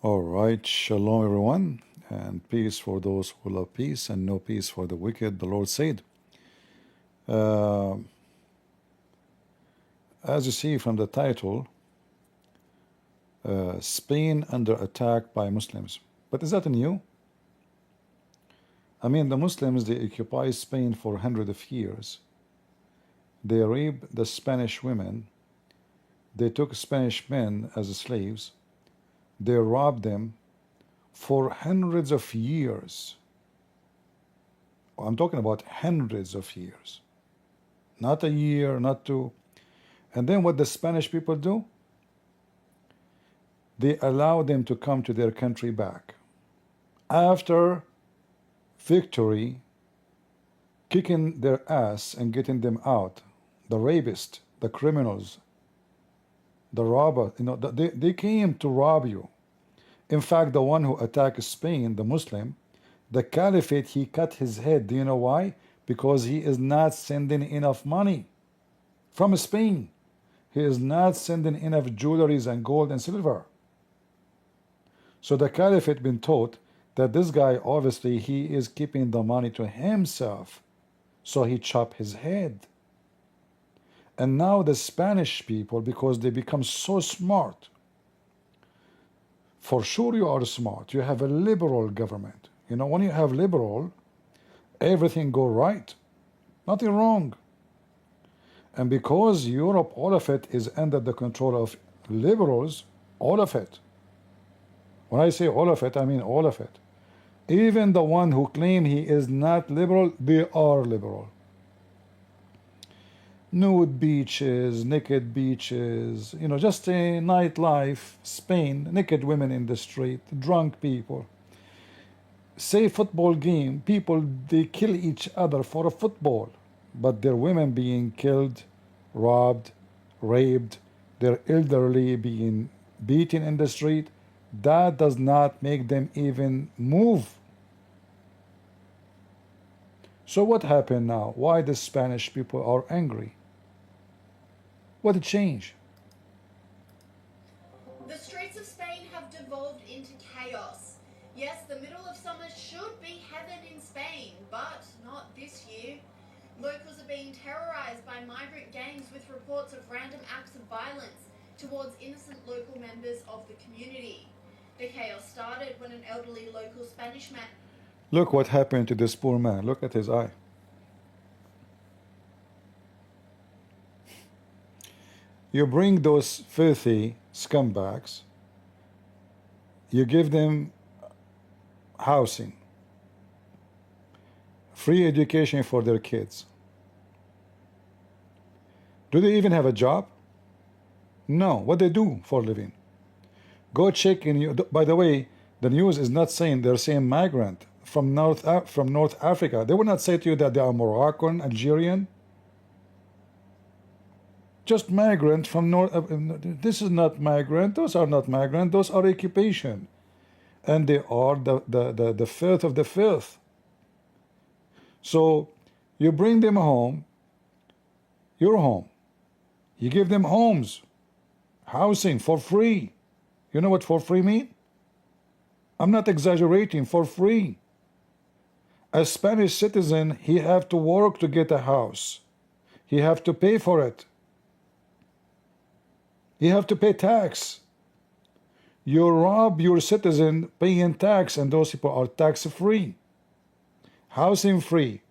All right, shalom everyone, and peace for those who love peace, and no peace for the wicked. The Lord said, uh, as you see from the title, Spain under attack by Muslims. But is that new? I mean, the Muslims, they occupy Spain for hundreds of years. They raped the Spanish women. They took Spanish men as slaves. They robbed them for hundreds of years. I'm talking about hundreds of years. Not a year, not two. And then what the Spanish people do? They allow them to come to their country back. After victory, kicking their ass and getting them out, the rapists, the criminals, the robber, they came to rob you. In fact, the one who attacked Spain, the Muslim, the caliphate, he cut his head. Do you know why? Because he is not sending enough money from Spain. He is not sending enough jewelries and gold and silver. So the caliphate been taught that this guy, obviously, he is keeping the money to himself. So he chopped his head. And now the Spanish people, because they become so smart, for sure you are smart. You have a liberal government. You know, when you have liberal, everything go right. Nothing wrong. And because Europe, all of it is under the control of liberals, all of it. When I say all of it, I mean all of it. Even the one who claim he is not liberal, they are liberal. Nude beaches, naked beaches, you know, just a nightlife, Spain, naked women in the street, drunk people. Say football game, people, they kill each other for a football, but their women being killed, robbed, raped, their elderly being beaten in the street, that does not make them even move. So what happened now? Why the Spanish people are angry? What changed? The streets of Spain have devolved into chaos. Yes, the middle of summer should be heaven in Spain, but not this year. Locals are being terrorized by migrant gangs with reports of random acts of violence towards innocent local members of the community. The chaos started when an elderly local Spanish man... Look what happened to this poor man. Look at his eye. You bring those filthy scumbags, you give them housing, free education for their kids. Do they even have a job? No. What they do for a living? Go check in you. By the way, the news is not saying, they're saying migrant from North Africa. They will not say to you that they are Moroccan, Algerian. Just migrant from North. This is not migrant. Those are not migrant. Those are occupation, and they are the filth of the filth. So you bring them home. Your home. You give them homes, housing for free. You know what for free mean? I'm not exaggerating. For free. A Spanish citizen, he have to work to get a house. He have to pay for it. You have to pay tax. You rob your citizen paying tax, and those people are tax free, housing free,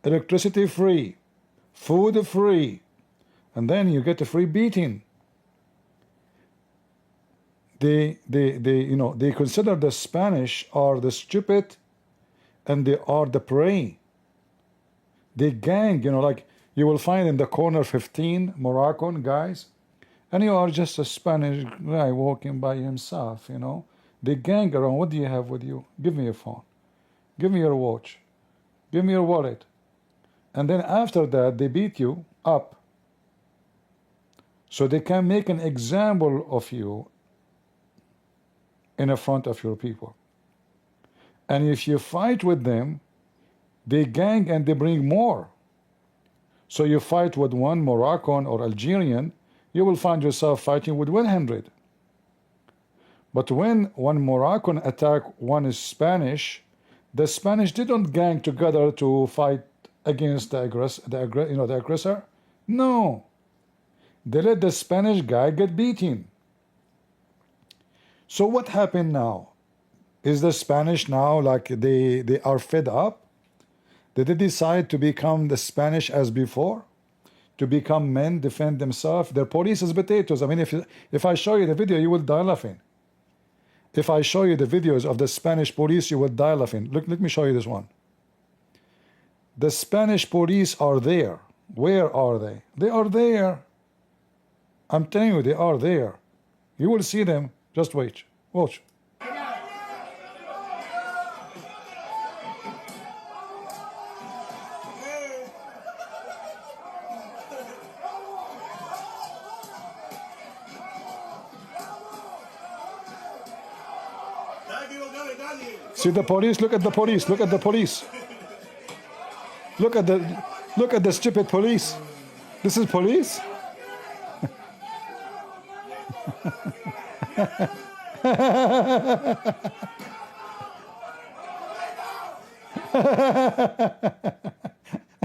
electricity free, food free, and then you get a free beating. They consider the Spanish are the stupid, and they are the prey. They gang, like you will find in the corner 15 Moroccan guys, and you are just a Spanish guy walking by himself, They gang around. What do you have with you? Give me your phone. Give me your watch. Give me your wallet. And then after that, they beat you up. So they can make an example of you in the front of your people. And if you fight with them, they gang and they bring more. So you fight with one Moroccan or Algerian, you will find yourself fighting with 100. But when one Moroccan attacked one Spanish, the Spanish didn't gang together to fight against the aggressor. No, they let the Spanish guy get beaten. So what happened now? Is the Spanish now like they are fed up? Did they decide to become the Spanish as before? To become men, defend themselves? Their police is potatoes. I mean, if I show you the video, you will die laughing. If I show you the videos of the Spanish police, you will die laughing. Look, let me show you this one. The Spanish police are there. Where are they? They are there. I'm telling you, they are there. You will see them. Just wait. Watch. See the police? Look at the police. Look at the police. Look at the stupid police. This is police?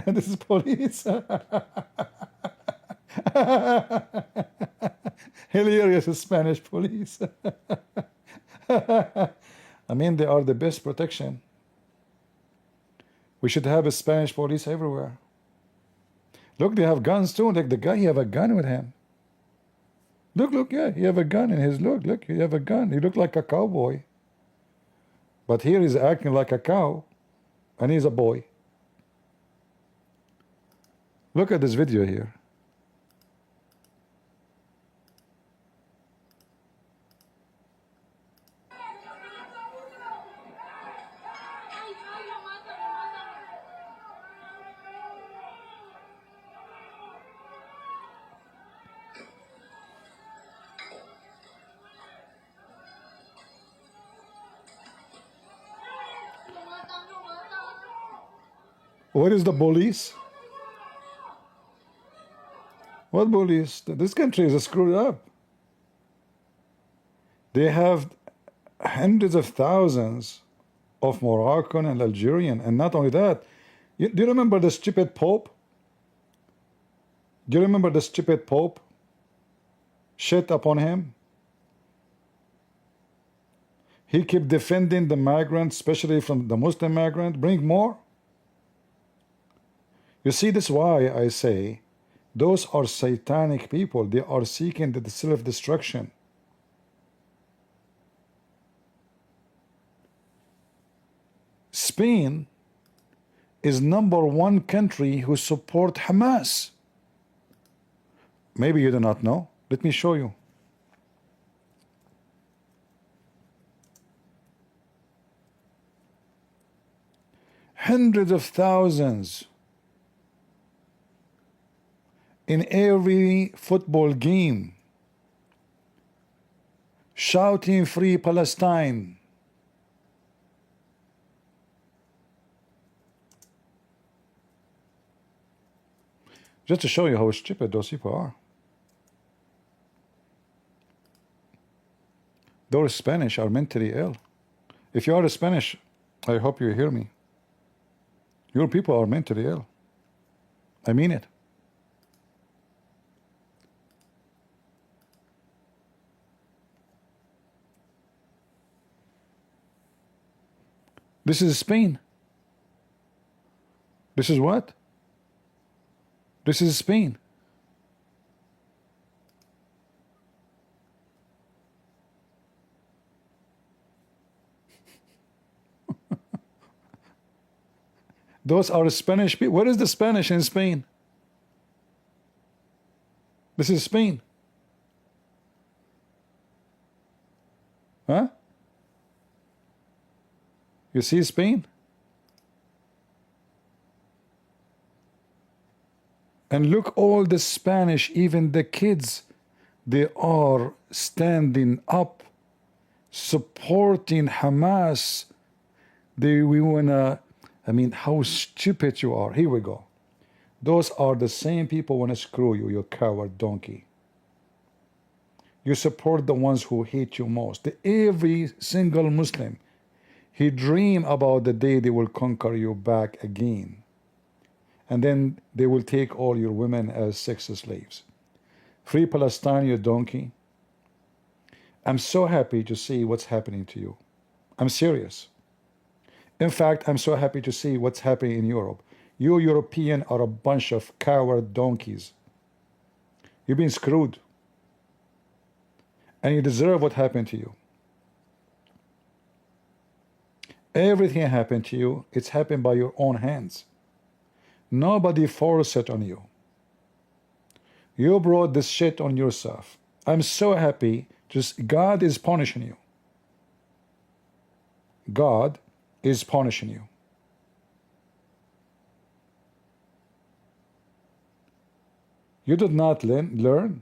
This is police. Hilarious Spanish police. I mean, they are the best protection. We should have a Spanish police everywhere. Look, they have guns too. Like the guy, he have a gun with him. Look, yeah, he have a gun in his look. Look, he have a gun. He look like a cowboy. But here he's acting like a cow, and he's a boy. Look at this video here. What is the police? What police? This country is screwed up. They have hundreds of thousands of Moroccan and Algerian, and not only that. Do you remember the stupid Pope? Do you remember the stupid Pope? Shit upon him. He kept defending the migrants, especially from the Muslim migrant. Bring more. You see, this is why I say those are satanic people. They are seeking the self-destruction. Spain is #1 country who support Hamas. Maybe you do not know. Let me show you. Hundreds of thousands in every football game shouting free Palestine. Just to show you how stupid those people are. Those Spanish are mentally ill. If you are a Spanish, I hope you hear me. Your people are mentally ill. I mean it. This is Spain. This is what? This is Spain. Those are Spanish people. What is the Spanish in Spain? This is Spain. Huh? You see Spain? And look, all the Spanish, even the kids, they are standing up, supporting Hamas. We wanna, I mean, how stupid you are. Here we go. Those are the same people wanna screw you, you coward donkey. You support the ones who hate you most. Every single Muslim, he dream about the day they will conquer you back again. And then they will take all your women as sex slaves. Free Palestine, you donkey. I'm so happy to see what's happening to you. I'm serious. In fact, I'm so happy to see what's happening in Europe. You European are a bunch of coward donkeys. You've been screwed. And you deserve what happened to you. Everything happened to you, it's happened by your own hands. Nobody forced it on you. You brought this shit on yourself. I'm so happy. Just God is punishing you. God is punishing you. You did not learn.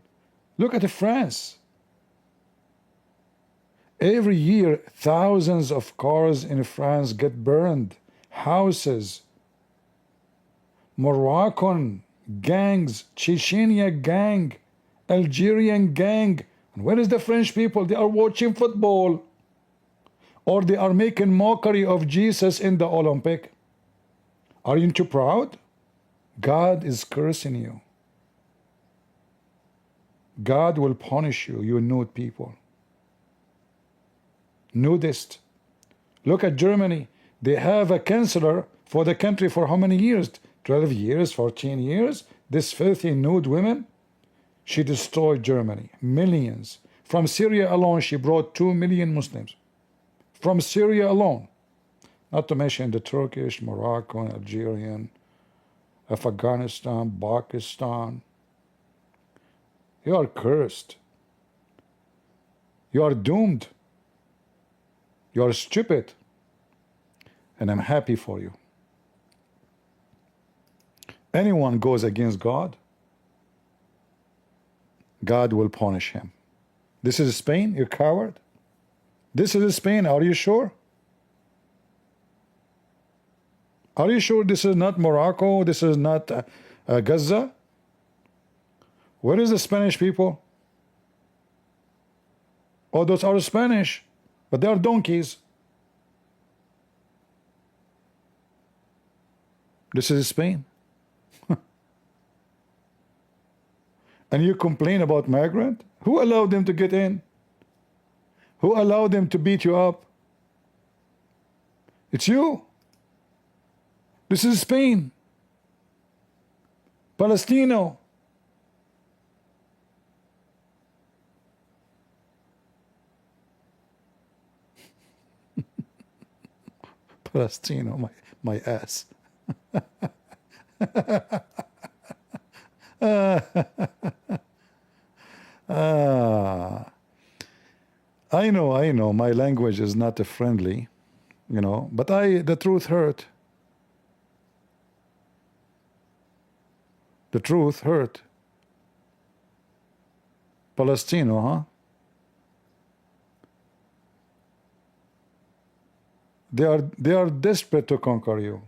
Look at France. Every year, thousands of cars in France get burned. Houses. Moroccan gangs, Chechnya gang, Algerian gang. And where is the French people? They are watching football. Or they are making mockery of Jesus in the Olympic. Are you too proud? God is cursing you. God will punish you, you nude people. Nudist. Look at Germany. They have a chancellor for the country for how many years? 12 years, 14 years? This filthy nude woman? She destroyed Germany. Millions. From Syria alone, she brought 2 million Muslims. From Syria alone. Not to mention the Turkish, Moroccan, Algerian, Afghanistan, Pakistan. You are cursed. You are doomed. You are stupid. And I'm happy for you. Anyone goes against God, God will punish him. This is Spain, you coward. This is Spain, are you sure? Are you sure this is not Morocco? This is not Gaza? Where is the Spanish people? Oh, those are Spanish, but they are donkeys. This is Spain. And you complain about migrant? Who allowed them to get in? Who allowed them to beat you up? It's you. This is Spain. Palestino. Palestino, my ass. I know, my language is not friendly, but the truth hurt. The truth hurt. Palestino, huh? They are desperate to conquer you.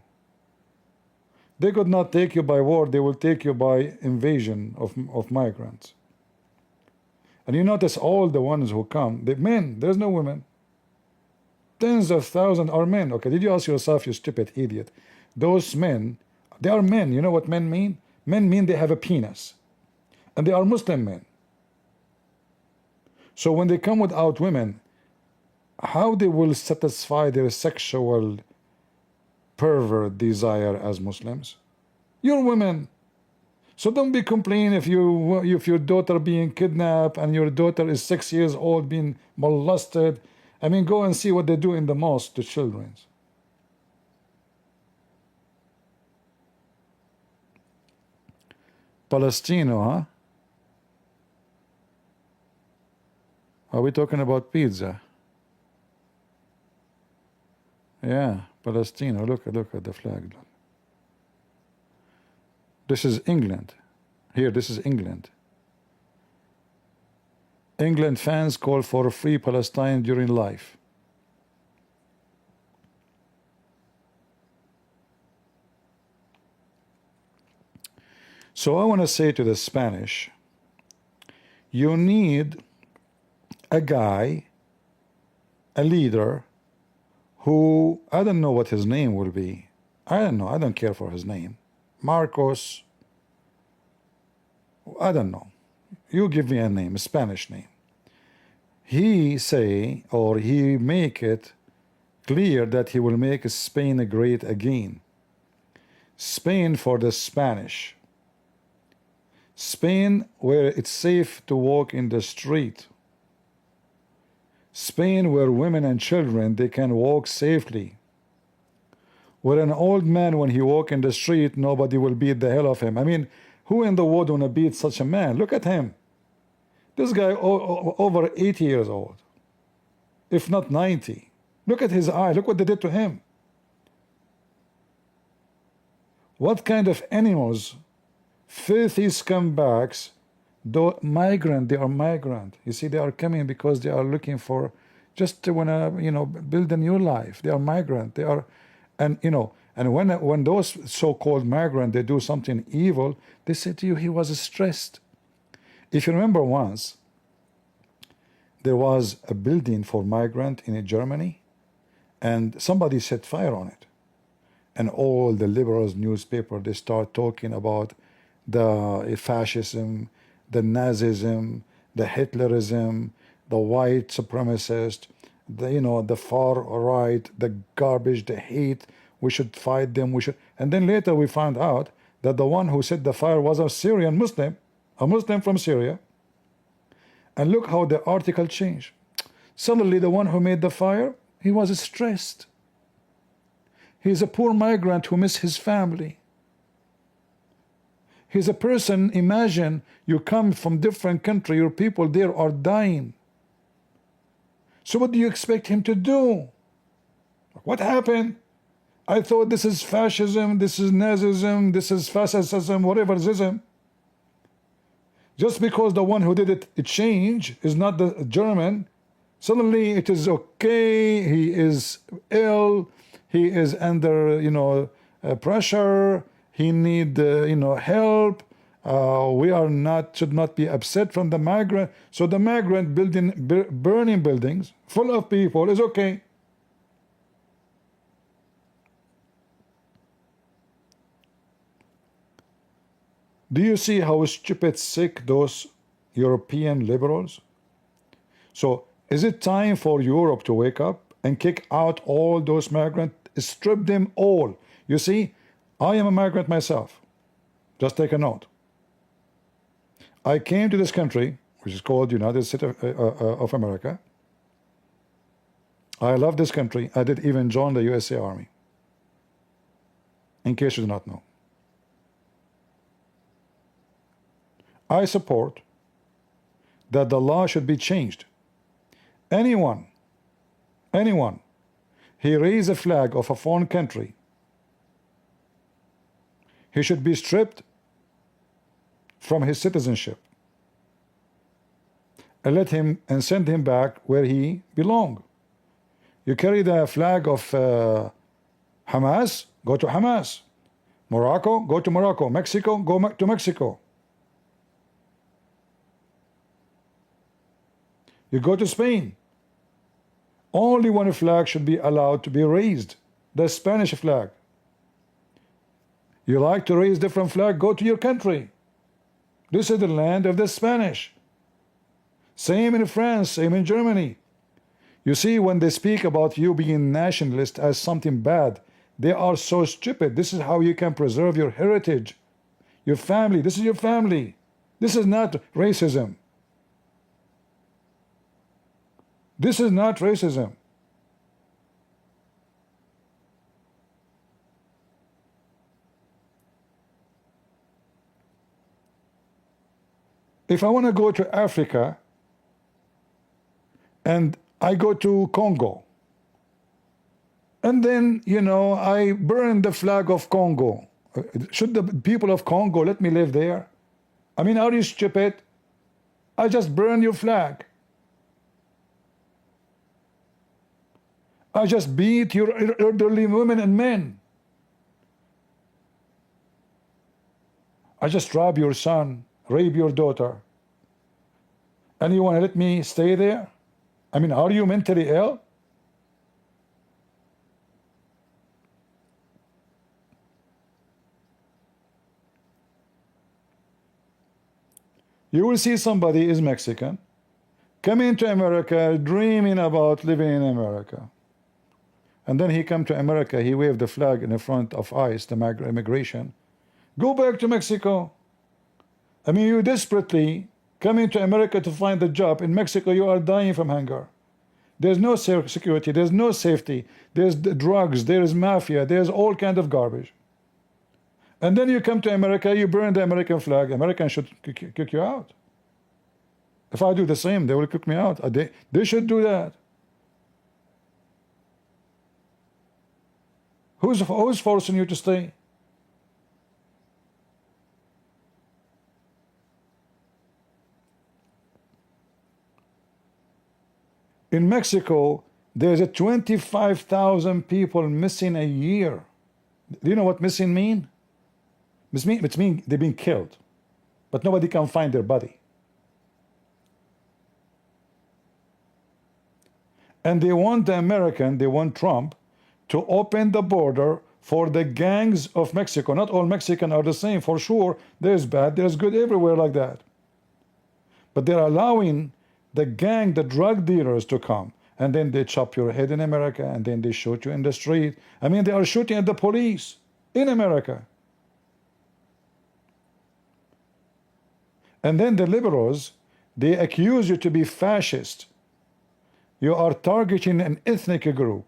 They could not take you by war, they will take you by invasion of migrants. And you notice all the ones who come, the men, there's no women. Tens of thousands are men. Okay, did you ask yourself, you stupid idiot? Those men, they are men. You know what men mean? Men mean they have a penis. And they are Muslim men. So when they come without women, how they will satisfy their sexual pervert desire as Muslims? You're women. So don't be complaining if your daughter being kidnapped and your daughter is 6 years old being molested. I mean, go and see what they do in the mosque to children. Palestino, huh? Are we talking about pizza? Yeah, Palestino. Look at the flag. This is England. Here, this is England. England fans call for a free Palestine during life. So I want to say to the Spanish, you need a guy, a leader, who, I don't know what his name will be. I don't know. I don't care for his name. Marcos, I don't know. You give me a name, a Spanish name. He say, or he make it clear that he will make Spain great again. Spain for the Spanish. Spain where it's safe to walk in the street. Spain where women and children, they can walk safely. Where an old man, when he walk in the street, nobody will beat the hell of him. I mean, who in the world wanna beat such a man? Look at him. This guy over 80 years old, if not 90. Look at his eye. Look what they did to him. What kind of animals, filthy scumbags, though migrant, they are migrant. You see, they are coming because they are looking for, just to wanna, you know, build a new life. They are migrant. They are, and you know, and when those so-called migrant, they do something evil, they say to you, he was stressed. If you remember, once there was a building for migrant in Germany, and somebody set fire on it, and all the liberals newspaper, they start talking about the fascism, the Nazism, the Hitlerism, the white supremacist, the, you know, the far right, the garbage, the hate. We should fight them. We should. And then later we found out that the one who set the fire was a Syrian Muslim, a Muslim from Syria. And look how the article changed. Suddenly the one who made the fire, he was stressed. He's a poor migrant who missed his family. He's a person, imagine you come from different country, your people there are dying. So what do you expect him to do? What happened? I thought this is fascism, this is Nazism, this is fascism, whatever ism. Just because the one who did it changed, is not the German, suddenly it is okay, he is ill, he is under, you know, pressure, he need, you know, help. We are not, should not be upset from the migrant. So the migrant building, burning buildings full of people is okay. Do you see how stupid sick those European liberals? So is it time for Europe to wake up and kick out all those migrants, strip them all? You see, I am a migrant myself. Just take a note. I came to this country, which is called United States of America. I love this country. I did even join the USA Army, in case you do not know. I support that the law should be changed. Anyone, he raise a flag of a foreign country, he should be stripped from his citizenship and let him and send him back where he belong. You carry the flag of Hamas, go to Hamas. Morocco, go to Morocco. Mexico, go to Mexico. You go to Spain. Only one flag should be allowed to be raised, the Spanish flag. You like to raise different flag, go to your country. This is the land of the Spanish. Same in France, same in Germany. You see, when they speak about you being nationalist as something bad, they are so stupid. This is how you can preserve your heritage, your family. This is your family. This is not racism. This is not racism. If I want to go to Africa and I go to Congo, and then, you know, I burn the flag of Congo, should the people of Congo let me live there? I mean, are you stupid? I just burn your flag. I just beat your elderly women and men. I just rob your son, rape your daughter. And you want to let me stay there? I mean, are you mentally ill? You will see somebody is Mexican, coming to America, dreaming about living in America. And then he come to America, he waved the flag in the front of ICE, the immigration. Go back to Mexico. I mean, you desperately coming to America to find a job. In Mexico, you are dying from hunger. There's no security, there's no safety, there's drugs, there's mafia, there's all kind of garbage. And then you come to America, you burn the American flag, Americans should kick you out. If I do the same, they will kick me out. They should do that. Who's forcing you to stay? In Mexico, there's a 25,000 people missing a year. Do you know what missing mean? It means they've been killed, but nobody can find their body. And they want they want Trump to open the border for the gangs of Mexico. Not all Mexicans are the same, for sure. There's bad, there's good everywhere like that. But they're allowing the gang, the drug dealers to come, and then they chop your head in America, and then they shoot you in the street. I mean, they are shooting at the police in America. And then the liberals, they accuse you to be fascist. You are targeting an ethnic group.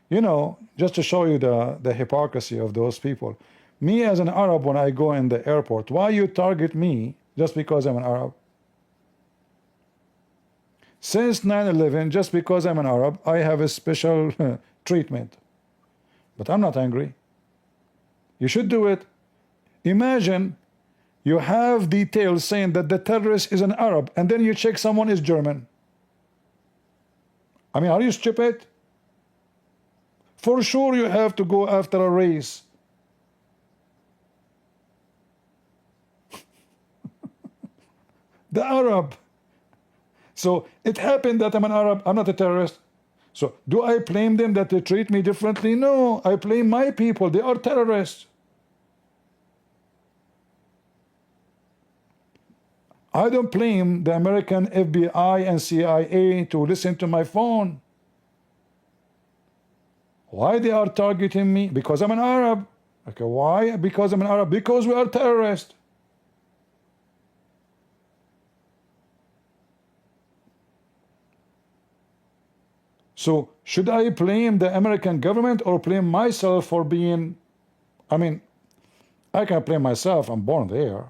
You know, just to show you the hypocrisy of those people. Me as an Arab, when I go in the airport, why you target me just because I'm an Arab? Since 9/11, just because I'm an Arab, I have a special treatment. But I'm not angry. You should do it. Imagine you have details saying that the terrorist is an Arab, and then you check someone is German. I mean, are you stupid? For sure you have to go after a race. The Arab. So it happened that I'm an Arab, I'm not a terrorist. So do I blame them that they treat me differently? No, I blame my people, they are terrorists. I don't blame the American FBI and CIA to listen to my phone. Why they are targeting me? Because I'm an Arab. Okay, why? Because I'm an Arab. Because we are terrorists. So should I blame the American government or blame myself for being, I mean, I can blame myself, I'm born there.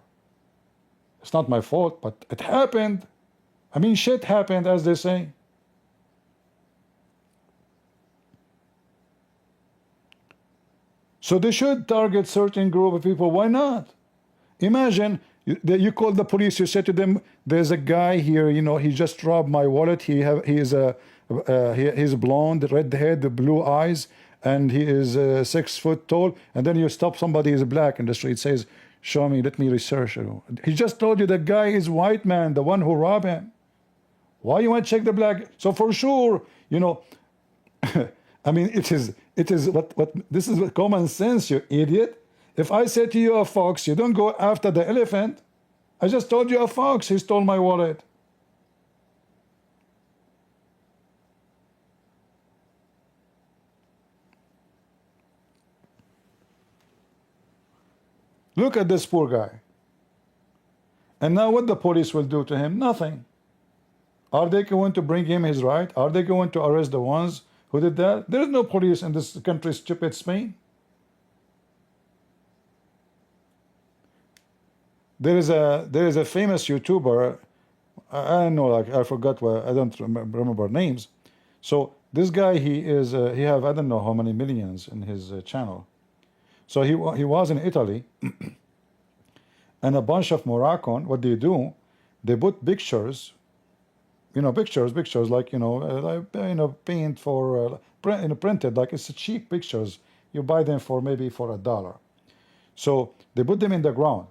It's not my fault, but it happened. I mean, shit happened, as they say. So they should target certain group of people. Why not? Imagine you call the police. You say to them, "There's a guy here. You know, he just robbed my wallet. He's blonde, red head, blue eyes, and he is 6 foot tall." And then you stop somebody who's black in the street. Says, "Show me. Let me research." He just told you the guy is white man, the one who robbed him. Why you want to check the black? So for sure, you know. I mean, it is what this is common sense, you idiot. If I say to you a fox, you don't go after the elephant. I just told you a fox, he stole my wallet. Look at this poor guy. And now what the police will do to him? Nothing. Are they going to bring him his right? Are they going to arrest the ones who did that? There is no police in this country, stupid Spain. There is a famous YouTuber. I don't know, like I forgot what, I don't remember names. So this guy, he have I don't know how many millions in his channel. So he was in Italy, and a bunch of Moroccan, what they do, they put pictures. You know, pictures like, paint for printed, like it's cheap pictures. You buy them for maybe for $1. So they put them in the ground,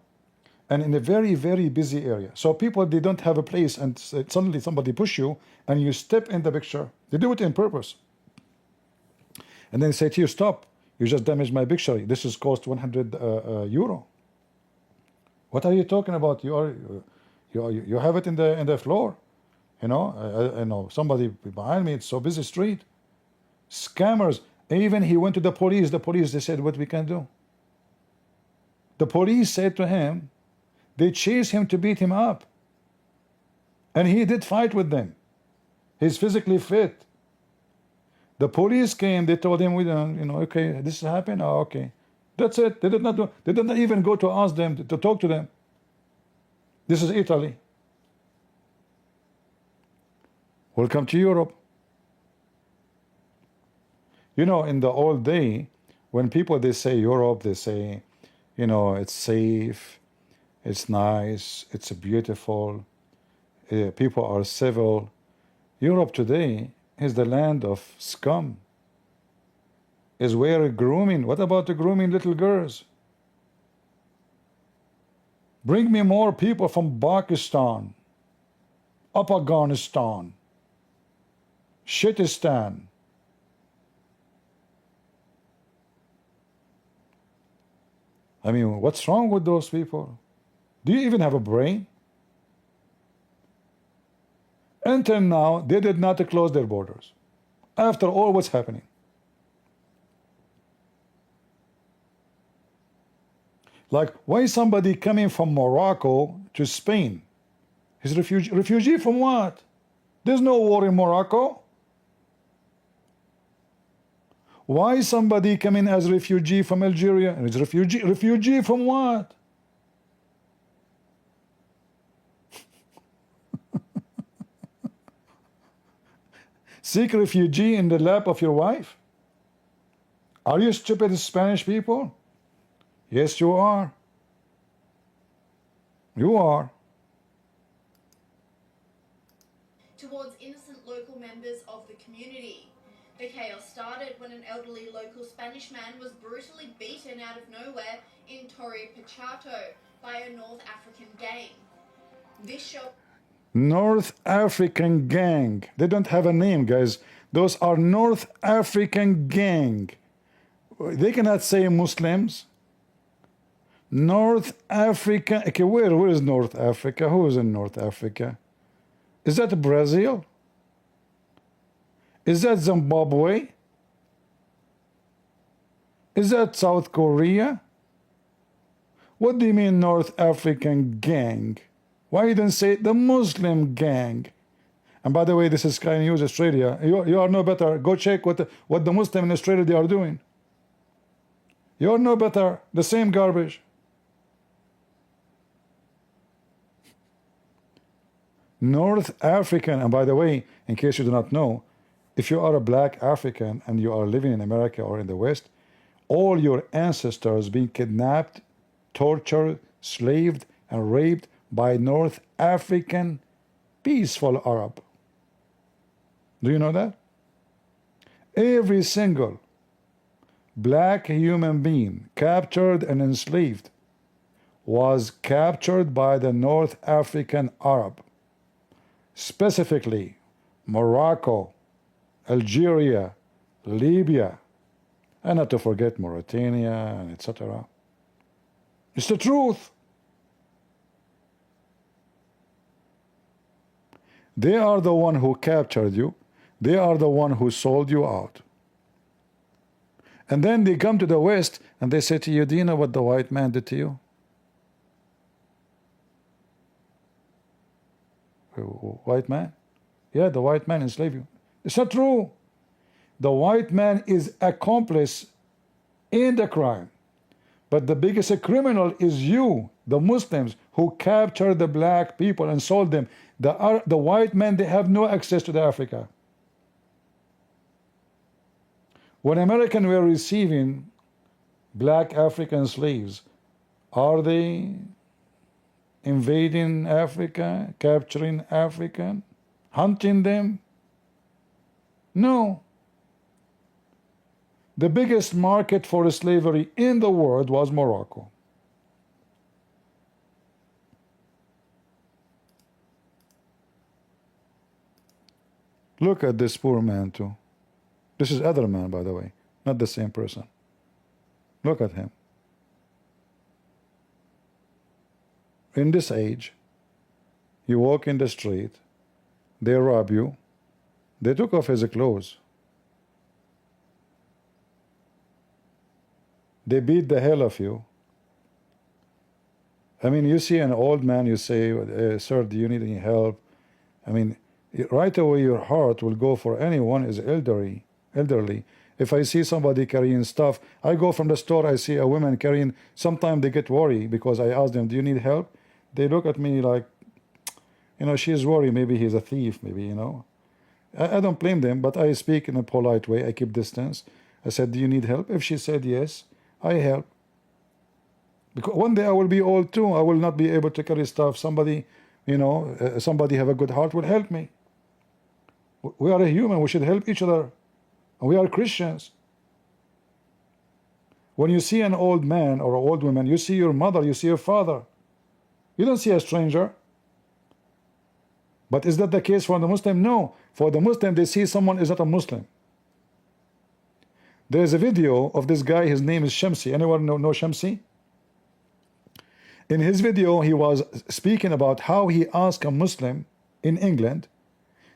and in a very, very busy area. So people, they don't have a place, and suddenly somebody push you and you step in the picture. They do it in purpose. And then they say to you, stop, you just damaged my picture. This is cost 100 euro. What are you talking about? You have it in the floor. You know, somebody behind me, it's so busy street. Scammers. Even he went to the police. The police, they said, what we can do? The police said to him, they chased him to beat him up. And he did fight with them. He's physically fit. The police came, they told him, we don't, you know, okay, this happened. Oh, okay. That's it. They did not even go to ask them, to talk to them. This is Italy. Welcome to Europe. You know, in the old day, when people, they say Europe, they say, you know, it's safe, it's nice, it's beautiful, people are civil. Europe today is the land of scum, is where grooming. What about the grooming little girls? Bring me more people from Pakistan, Afghanistan, Shitistan. I mean, what's wrong with those people? Do you even have a brain? Until now, they did not close their borders. After all what's happening. Like, why somebody coming from Morocco to Spain? He's refugee from what? There's no war in Morocco. Why somebody coming as refugee from Algeria? And it's refugee from what? Seek refugee in the lap of your wife? Are you stupid Spanish people? Yes, you are. You are. Towards innocent local members of the community. The chaos started when an elderly local Spanish man was brutally beaten out of nowhere in Torre Pachato by a North African gang. This show... North African gang. They don't have a name, guys. Those are North African gang. They cannot say Muslims. North Africa. Okay, where is North Africa? Who is in North Africa? Is that Brazil? Is that Zimbabwe? Is that South Korea? What do you mean North African gang? Why you didn't say the Muslim gang? And by the way, this is Sky News Australia. You are no better. Go check what the Muslim in Australia they are doing. You are no better. The same garbage. North African, and by the way, in case you do not know, if you are a black African and you are living in America or in the West, all your ancestors being kidnapped, tortured, slaved, and raped by North African peaceful Arab. Do you know that? Every single black human being captured and enslaved was captured by the North African Arab, specifically Morocco, Algeria, Libya, and not to forget Mauritania, and etc. It's the truth. They are the one who captured you. They are the one who sold you out. And then they come to the West and they say to you, do you know what the white man did to you? White man? Yeah, the white man enslaved you. It's not true. The white man is accomplice in the crime. But the biggest criminal is you, the Muslims, who captured the black people and sold them. The white men, they have no access to the Africa. When Americans were receiving black African slaves, are they invading Africa, capturing African, hunting them? No. The biggest market for slavery in the world was Morocco. Look at this poor man too. This is other man, by the way, not the same person. Look at him. In this age, you walk in the street, they rob you, they took off his clothes, they beat the hell of you. I mean, you see an old man, you say, sir, do you need any help? I mean, right away your heart will go for anyone is elderly. If I see somebody carrying stuff, I go from the store, I see a woman carrying, sometimes they get worried because I ask them, do you need help? They look at me like, you know, she's worried, maybe he's a thief, maybe, you know. I don't blame them, but I speak in a polite way, I keep distance. I said, do you need help? If she said yes, I help. Because one day I will be old too, I will not be able to carry stuff. Somebody, you know, somebody have a good heart will help me. We are a human, we should help each other. We are Christians. When you see an old man or an old woman, you see your mother, you see your father. You don't see a stranger. But is that the case for the Muslim? No. For the Muslim, they see someone is not a Muslim. There is a video of this guy, his name is Shamsi. Anyone know Shamsi? In his video, he was speaking about how he asked a Muslim in England,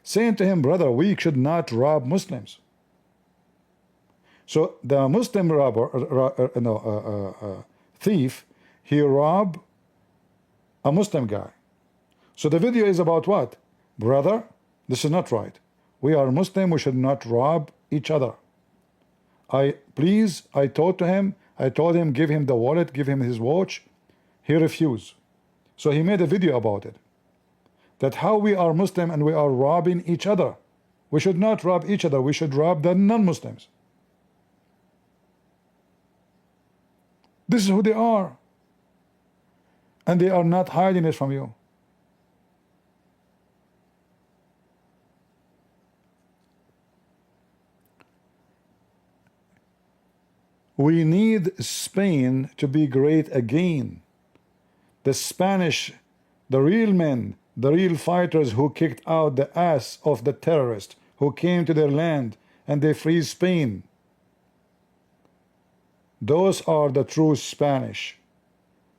saying to him, brother, we should not rob Muslims. So the Muslim thief, he robbed a Muslim guy. So the video is about what? Brother, this is not right. We are Muslim, we should not rob each other. I told him, give him the wallet, give him his watch. He refused. So he made a video about it. That how we are Muslim and we are robbing each other. We should not rob each other, we should rob the non-Muslims. This is who they are. And they are not hiding it from you. We need Spain to be great again. The Spanish, the real men, the real fighters who kicked out the ass of the terrorists, who came to their land and they freed Spain. Those are the true Spanish,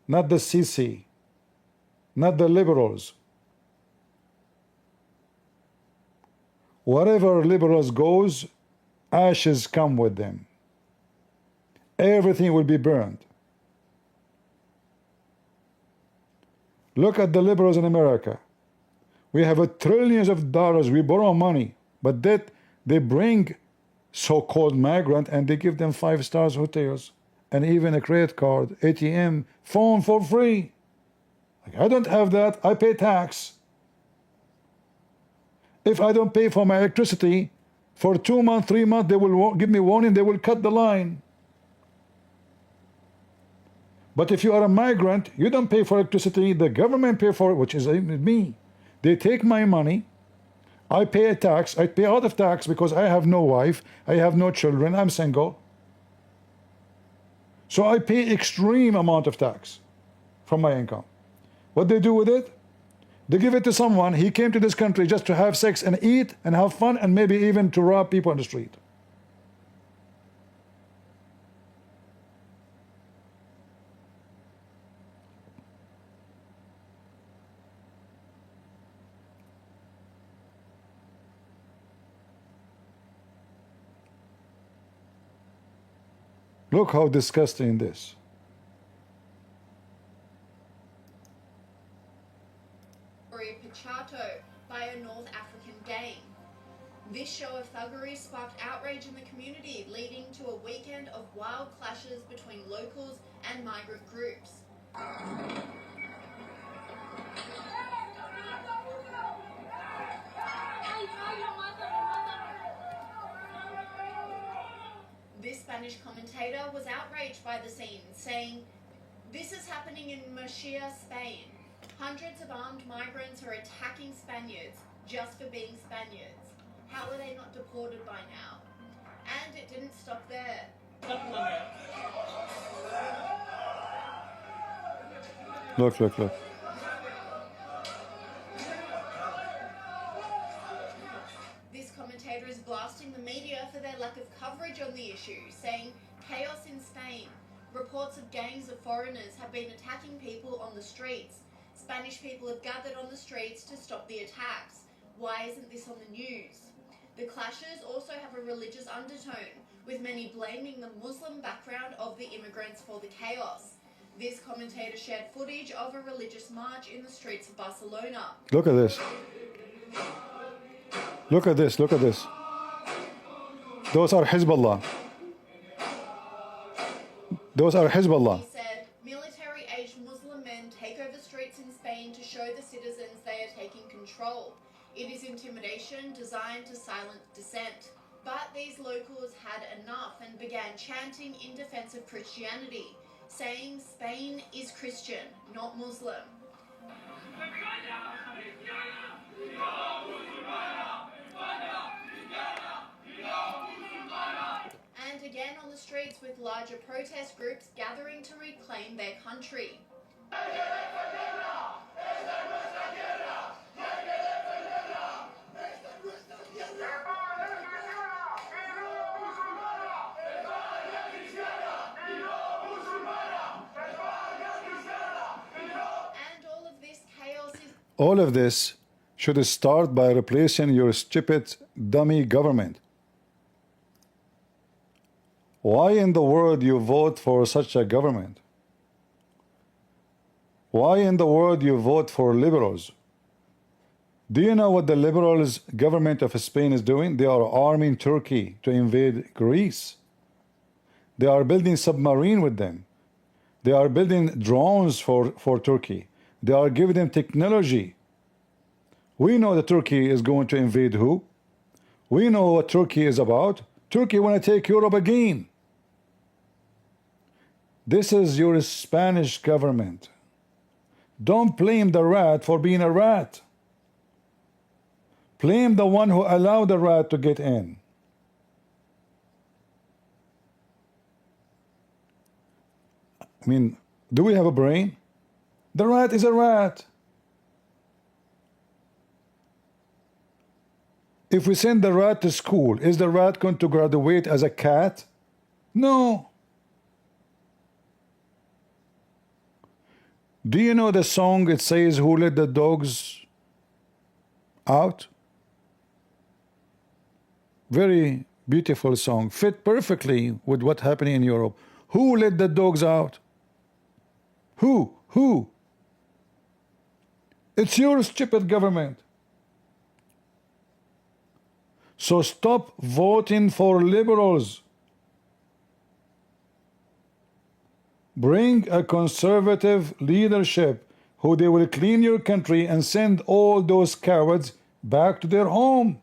not the Sisi, not the liberals. Wherever liberals goes, ashes come with them. Everything will be burned. Look at the liberals in America. We have trillions of dollars, we borrow money, but that they bring so-called migrant and they give them 5-star hotels and even a credit card, ATM, phone for free. Like, I don't have that, I pay tax. If I don't pay for my electricity for 2 months, 3 months, they will give me warning, they will cut the line. But if you are a migrant, you don't pay for electricity, the government pay for it, which is me. They take my money, I pay a tax, I pay out of tax because I have no wife, I have no children, I'm single. So I pay extreme amount of tax from my income. What they do with it? They give it to someone, he came to this country just to have sex and eat and have fun and maybe even to rob people on the street. Look how disgusting this. Pachato by a North African gang. This show of thuggery sparked outrage in the community, leading to a weekend of wild clashes between locals and migrant groups. This Spanish commentator was outraged by the scene, saying, "This is happening in Murcia, Spain. Hundreds of armed migrants are attacking Spaniards just for being Spaniards. How are they not deported by now?" And it didn't stop there. Look. This commentator is blasting the media for their lack of coverage on the issue, saying, "Chaos in Spain. Reports of gangs of foreigners have been attacking people on the streets. Spanish people have gathered on the streets to stop the attacks. Why isn't this on the news?" The clashes also have a religious undertone, with many blaming the Muslim background of the immigrants for the chaos. This commentator shared footage of a religious march in the streets of Barcelona. Look at this. Look at this. Look at this. Those are Hezbollah. Those are Hezbollah. He said, "Military-aged Muslim men take over streets in Spain to show the citizens they are taking control. It is intimidation designed to silence dissent." But these locals had enough and began chanting in defense of Christianity, saying Spain is Christian, not Muslim. And again on the streets with larger protest groups gathering to reclaim their country. All of this should start by replacing your stupid, dummy government. Why in the world you vote for such a government? Why in the world you vote for liberals? Do you know what the liberals government of Spain is doing? They are arming Turkey to invade Greece. They are building submarine with them. They are building drones for Turkey. They are giving them technology. We know that Turkey is going to invade who? We know what Turkey is about. Turkey want to take Europe again. This is your Spanish government. Don't blame the rat for being a rat. Blame the one who allowed the rat to get in. I mean, do we have a brain? The rat is a rat. If we send the rat to school, is the rat going to graduate as a cat? No. Do you know the song it says, "Who let the dogs out"? Very beautiful song, fit perfectly with what's happening in Europe. Who let the dogs out? Who? Who? It's your stupid government. So stop voting for liberals. Bring a conservative leadership who they will clean your country and send all those cowards back to their home.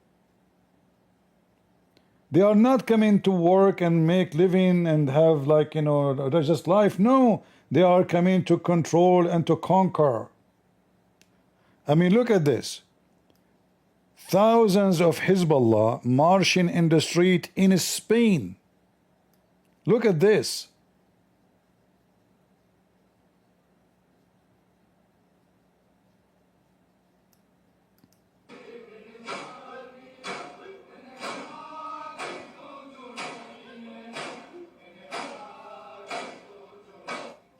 They are not coming to work and make living and have, like, you know, just life. No, they are coming to control and to conquer. I mean, look at this. Thousands of Hezbollah marching in the street in Spain. Look at this.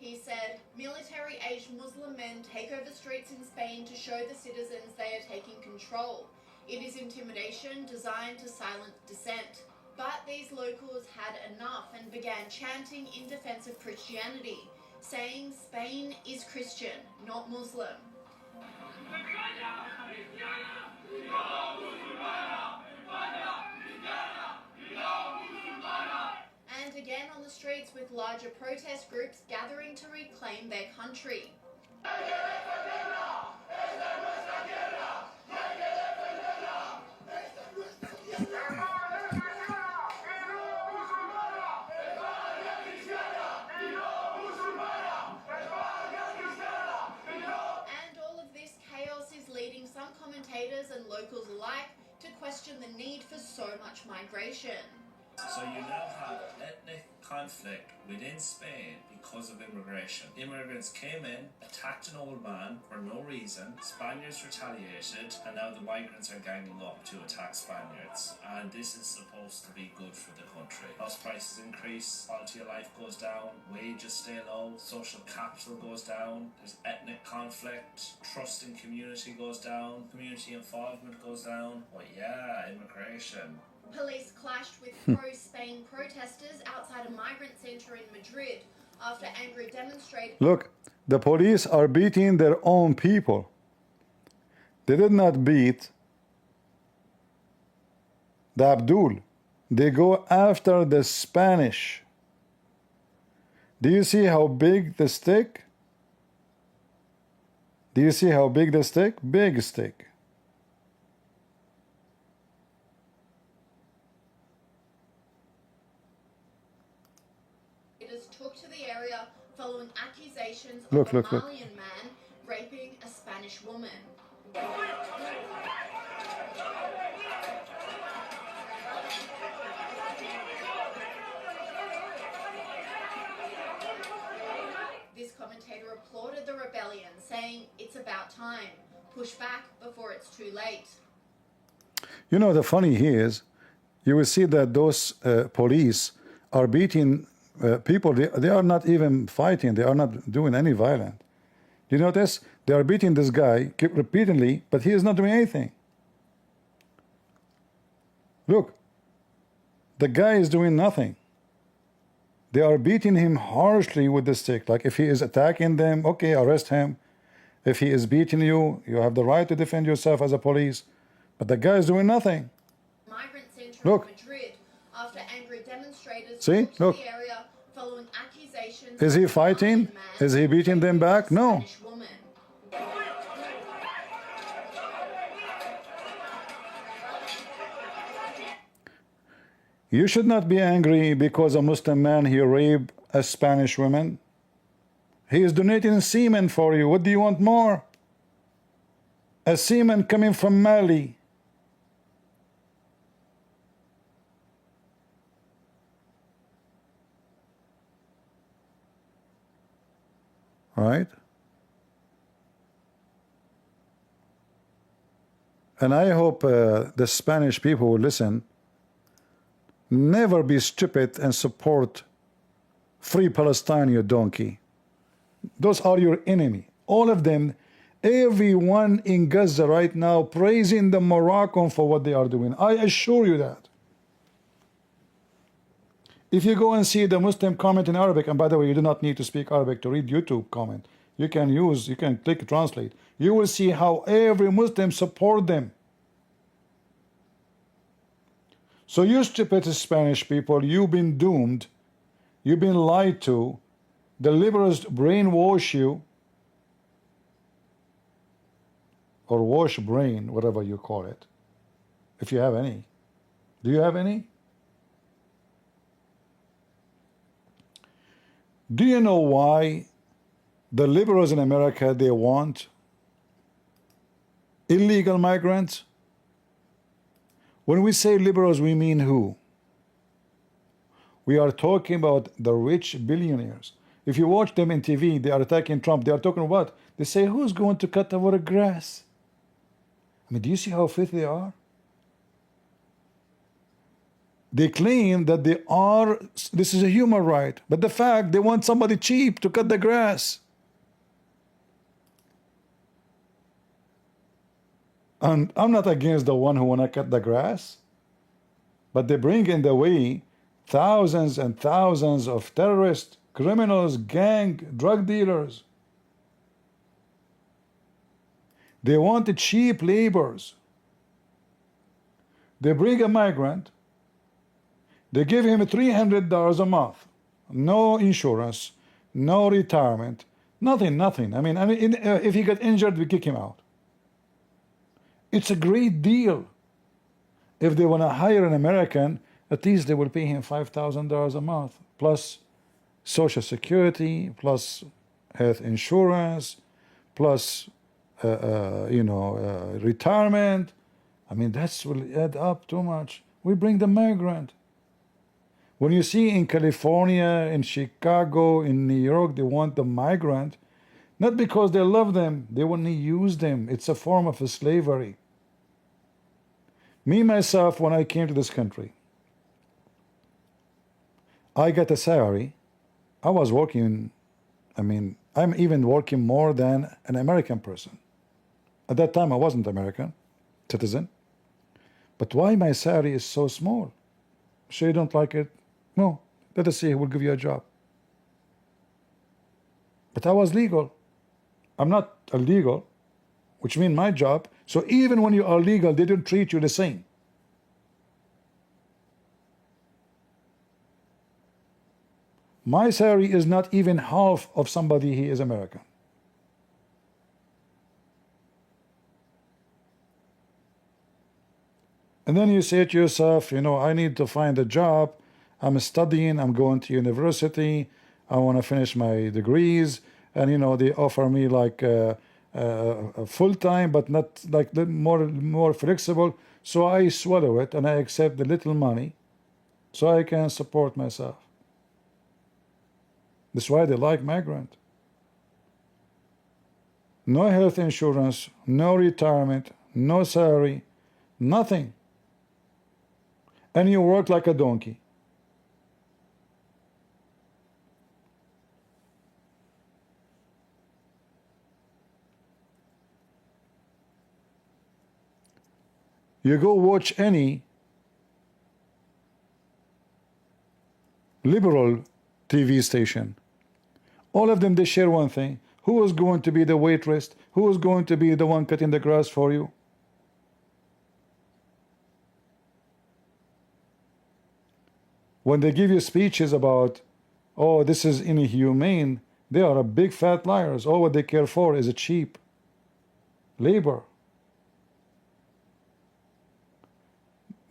He said, "Military-aged Muslim men take over streets in Spain to show the citizens they are taking control. It is intimidation designed to silence dissent." But these locals had enough and began chanting in defense of Christianity, saying Spain is Christian, not Muslim. And again on the streets with larger protest groups gathering to reclaim their country. Leading some commentators and locals alike to question the need for so much migration. So you now have ethnic conflict within Spain because of immigration. Immigrants came in, attacked an old man for no reason, Spaniards retaliated, and now the migrants are ganging up to attack Spaniards. And this is supposed to be good for the country. House prices increase, quality of life goes down, wages stay low, social capital goes down, there's ethnic conflict, trust in community goes down, community involvement goes down. But yeah, immigration. Police clashed with pro-Spain protesters outside a migrant center in Madrid after angry demonstrators. Look, the police are beating their own people. They did not beat the Abdul. They go after the Spanish. Do you see how big the stick? Do you see how big the stick? Big stick. Took to the area following accusations Look, of a look, look. Malian man raping a Spanish woman. This commentator applauded the rebellion, saying it's about time. Push back before it's too late. You know, the funny here is, you will see that those police are beating people. They are not even fighting. They are not doing any violence. Do you notice? They are beating this guy repeatedly, but he is not doing anything. Look, the guy is doing nothing. They are beating him harshly with the stick. Like if he is attacking them, okay, arrest him. If he is beating you, you have the right to defend yourself as a police. But the guy is doing nothing. Migrant center Look. in Madrid after angry demonstrators See? took to Look. the area following accusations Is he of a fighting? Malian man Is he beating them raping a back? No. Spanish woman. You should not be angry because a Muslim man he raped a Spanish woman. He is donating semen for you. What do you want more? A semen coming from Mali. Right? And I hope the Spanish people will listen. Never be stupid and support Free Palestine, you donkey. Those are your enemy. All of them, everyone in Gaza right now praising the Moroccan for what they are doing. I assure you that. If you go and see the Muslim comment in Arabic, and by the way, you do not need to speak Arabic to read YouTube comment. You can click translate. You will see how every Muslim support them. So you stupid Spanish people, you've been doomed. You've been lied to. The liberals brainwash you, or wash brain, whatever you call it, if you have any. Do you have any? Do you know why the liberals in America, they want illegal migrants? When we say liberals, we mean who? We are talking about the rich billionaires. If you watch them in TV, they are attacking Trump. They are talking what? They say, who's going to cut our grass? I mean, do you see how filthy they are? They claim that this is a human right, but the fact they want somebody cheap to cut the grass. And I'm not against the one who want to cut the grass, but they bring in the way thousands and thousands of terrorists, criminals, gang, drug dealers. They want cheap laborers. They bring a migrant, they give him $300 a month, no insurance, no retirement, nothing. I mean, if he got injured, we kick him out. It's a great deal. If they want to hire an American, at least they will pay him $5,000 a month, plus Social Security, plus health insurance, plus retirement. I mean, that will add up too much. We bring the migrant. When you see in California, in Chicago, in New York, they want the migrant, not because they love them, they want to use them. It's a form of slavery. Me, myself, when I came to this country, I got a salary. I was working, I'm even working more than an American person. At that time, I wasn't American citizen. But why my salary is so small? Sure you don't like it? No, let us see who will give you a job. But I was legal. I'm not illegal, which means my job. So even when you are legal, they don't treat you the same. My salary is not even half of somebody who is American. And then you say to yourself, you know, I need to find a job. I'm studying, I'm going to university, I want to finish my degrees, and you know, they offer me like full-time, but not like more flexible. So I swallow it and I accept the little money so I can support myself. That's why they like migrant. No health insurance, no retirement, no salary, nothing. And you work like a donkey. You go watch any liberal TV station. All of them, they share one thing. Who is going to be the waitress? Who is going to be the one cutting the grass for you? When they give you speeches about, oh, this is inhumane, they are a big fat liars. All what they care for is a cheap labor.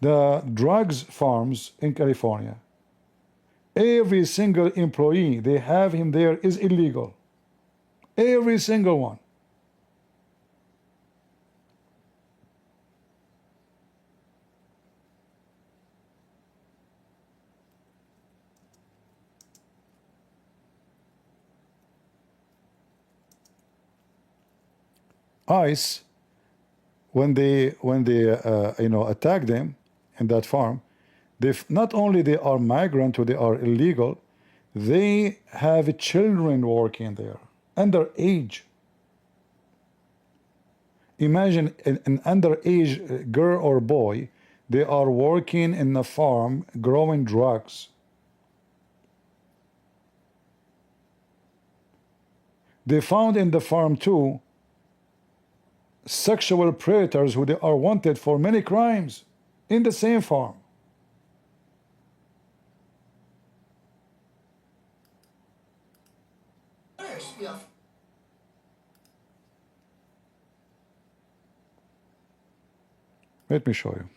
The drugs farms in California, every single employee they have him there is illegal. Every single one. ICE, when they you know, attack them in that farm, they not only they are migrant or they are illegal, they have children working there underage. Imagine an underage girl or boy, they are working in a farm growing drugs. They found in the farm too sexual predators who they are wanted for many crimes in the same farm. Yeah. Let me show you.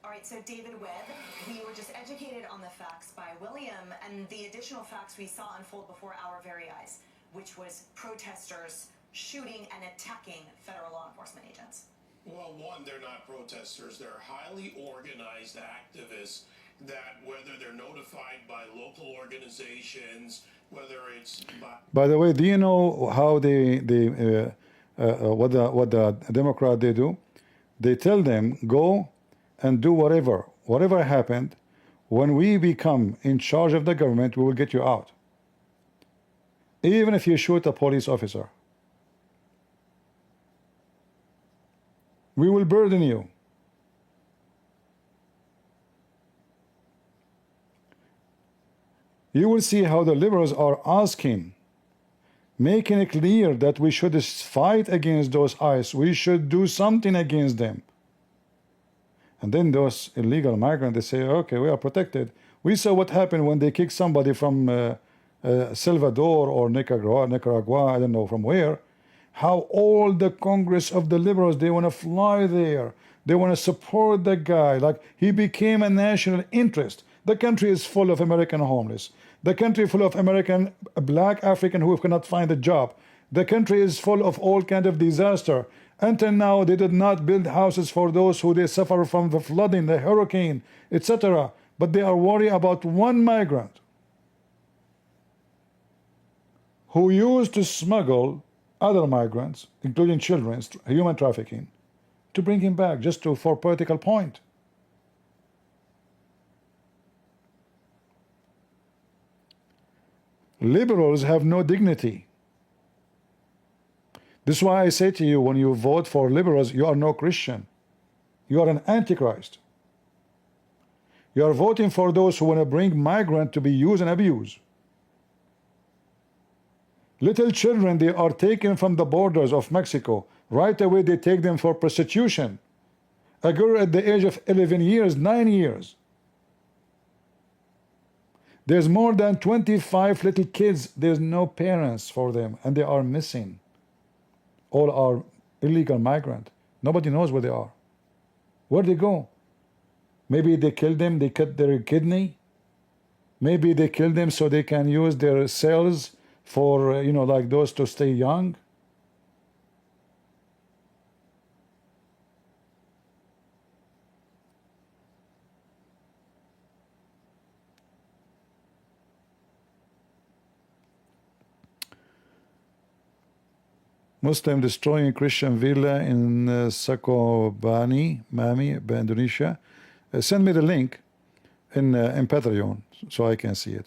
All right, so David Webb, we were just educated on the facts by William and the additional facts we saw unfold before our very eyes, which was protesters shooting and attacking federal law enforcement agents. Well, one, they're not protesters. They're highly organized activists that, whether they're notified by local organizations, whether it's By the way, do you know how what the Democrat they do? They tell them, go and do whatever happened. When we become in charge of the government, we will get you out. Even if you shoot a police officer, we will burden you. You will see how the liberals are asking, making it clear that we should fight against those ICE. We should do something against them. And then those illegal migrants, they say, okay, we are protected. We saw what happened when they kicked somebody from Salvador or Nicaragua, I don't know from where, how all the Congress of the liberals, they want to fly there. They want to support the guy. Like, he became a national interest. The country is full of American homeless. The country full of American, black African who cannot find a job. The country is full of all kind of disaster. Until now, they did not build houses for those who they suffer from the flooding, the hurricane, etc. But they are worried about one migrant who used to smuggle other migrants, including children, human trafficking, to bring him back just for political point. Liberals have no dignity. This is why I say to you, when you vote for liberals, you are no Christian. You are an antichrist. You are voting for those who want to bring migrants to be used and abused. Little children, they are taken from the borders of Mexico. Right away, they take them for prostitution. A girl at the age of 11 years, 9 years. There's more than 25 little kids. There's no parents for them, and they are missing. All are illegal migrants. Nobody knows where they are. Where they go? Maybe they killed them, they cut their kidney. Maybe they killed them so they can use their cells for, you know, like those to stay young. Muslim destroying Christian villa in Sakobani, Mami, Indonesia. Send me the link in Patreon so I can see it.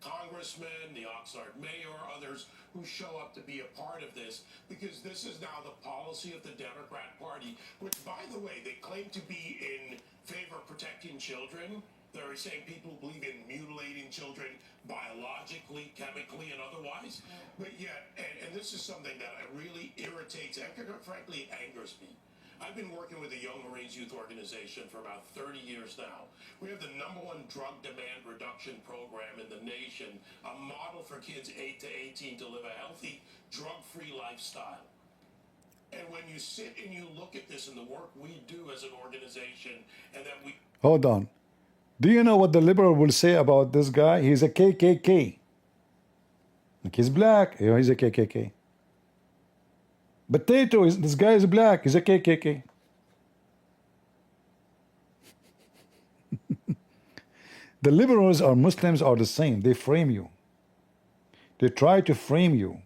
Congressman, the Oxnard mayor, others who show up to be a part of this, because this is now the policy of the Democrat Party, which, by the way, they claim to be in favor of protecting children. They're saying people who believe in mutilating children biologically, chemically, and otherwise. But yet, and this is something that really irritates and frankly angers me. I've been working with the Young Marines Youth Organization for about 30 years now. We have the #1 drug demand reduction program in the nation, a model for kids 8 to 18 to live a healthy, drug-free lifestyle. And when you sit and you look at this and the work we do as an organization, and that we... Hold on. Do you know what the liberal will say about this guy? He's a KKK. Like, he's black, you know, he's a KKK. Potato, this guy is black, he's a KKK. The liberals or Muslims are the same. They frame you. They try to frame you.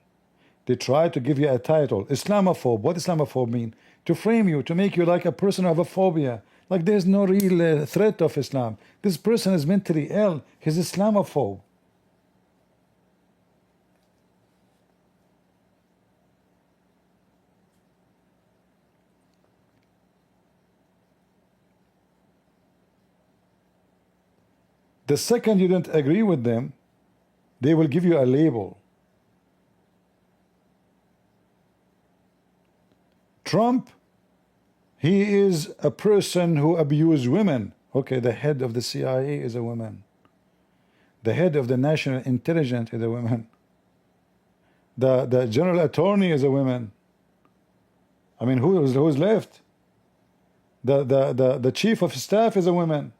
They try to give you a title. Islamophobe. What Islamophobe mean? To frame you, to make you like a person of a phobia. Like there's no real threat of Islam. This person is mentally ill. He's Islamophobe. The second you don't agree with them, they will give you a label. Trump, he is a person who abused women. Okay, the head of the CIA is a woman. The head of the National Intelligence is a woman. The general attorney is a woman. I mean, who's left? The chief of staff is a woman.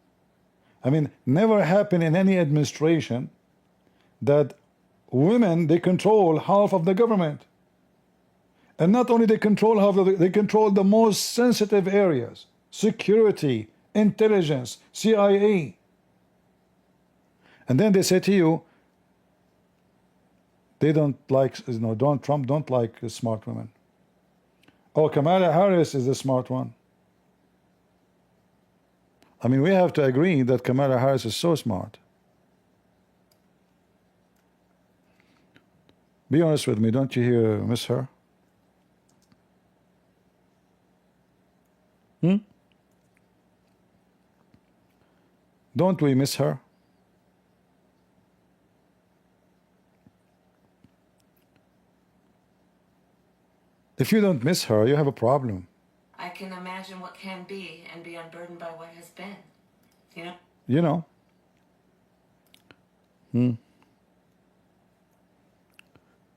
I mean, never happened in any administration that women, they control half of the government. And not only they control half of they control the most sensitive areas: security, intelligence, CIA. And then they say to you, they don't like, you know, Trump don't like smart women. Oh, Kamala Harris is the smart one. I mean, we have to agree that Kamala Harris is so smart. Be honest with me, don't you miss her? Don't we miss her? If you don't miss her, you have a problem. I can imagine what can be and be unburdened by what has been. You know? You know.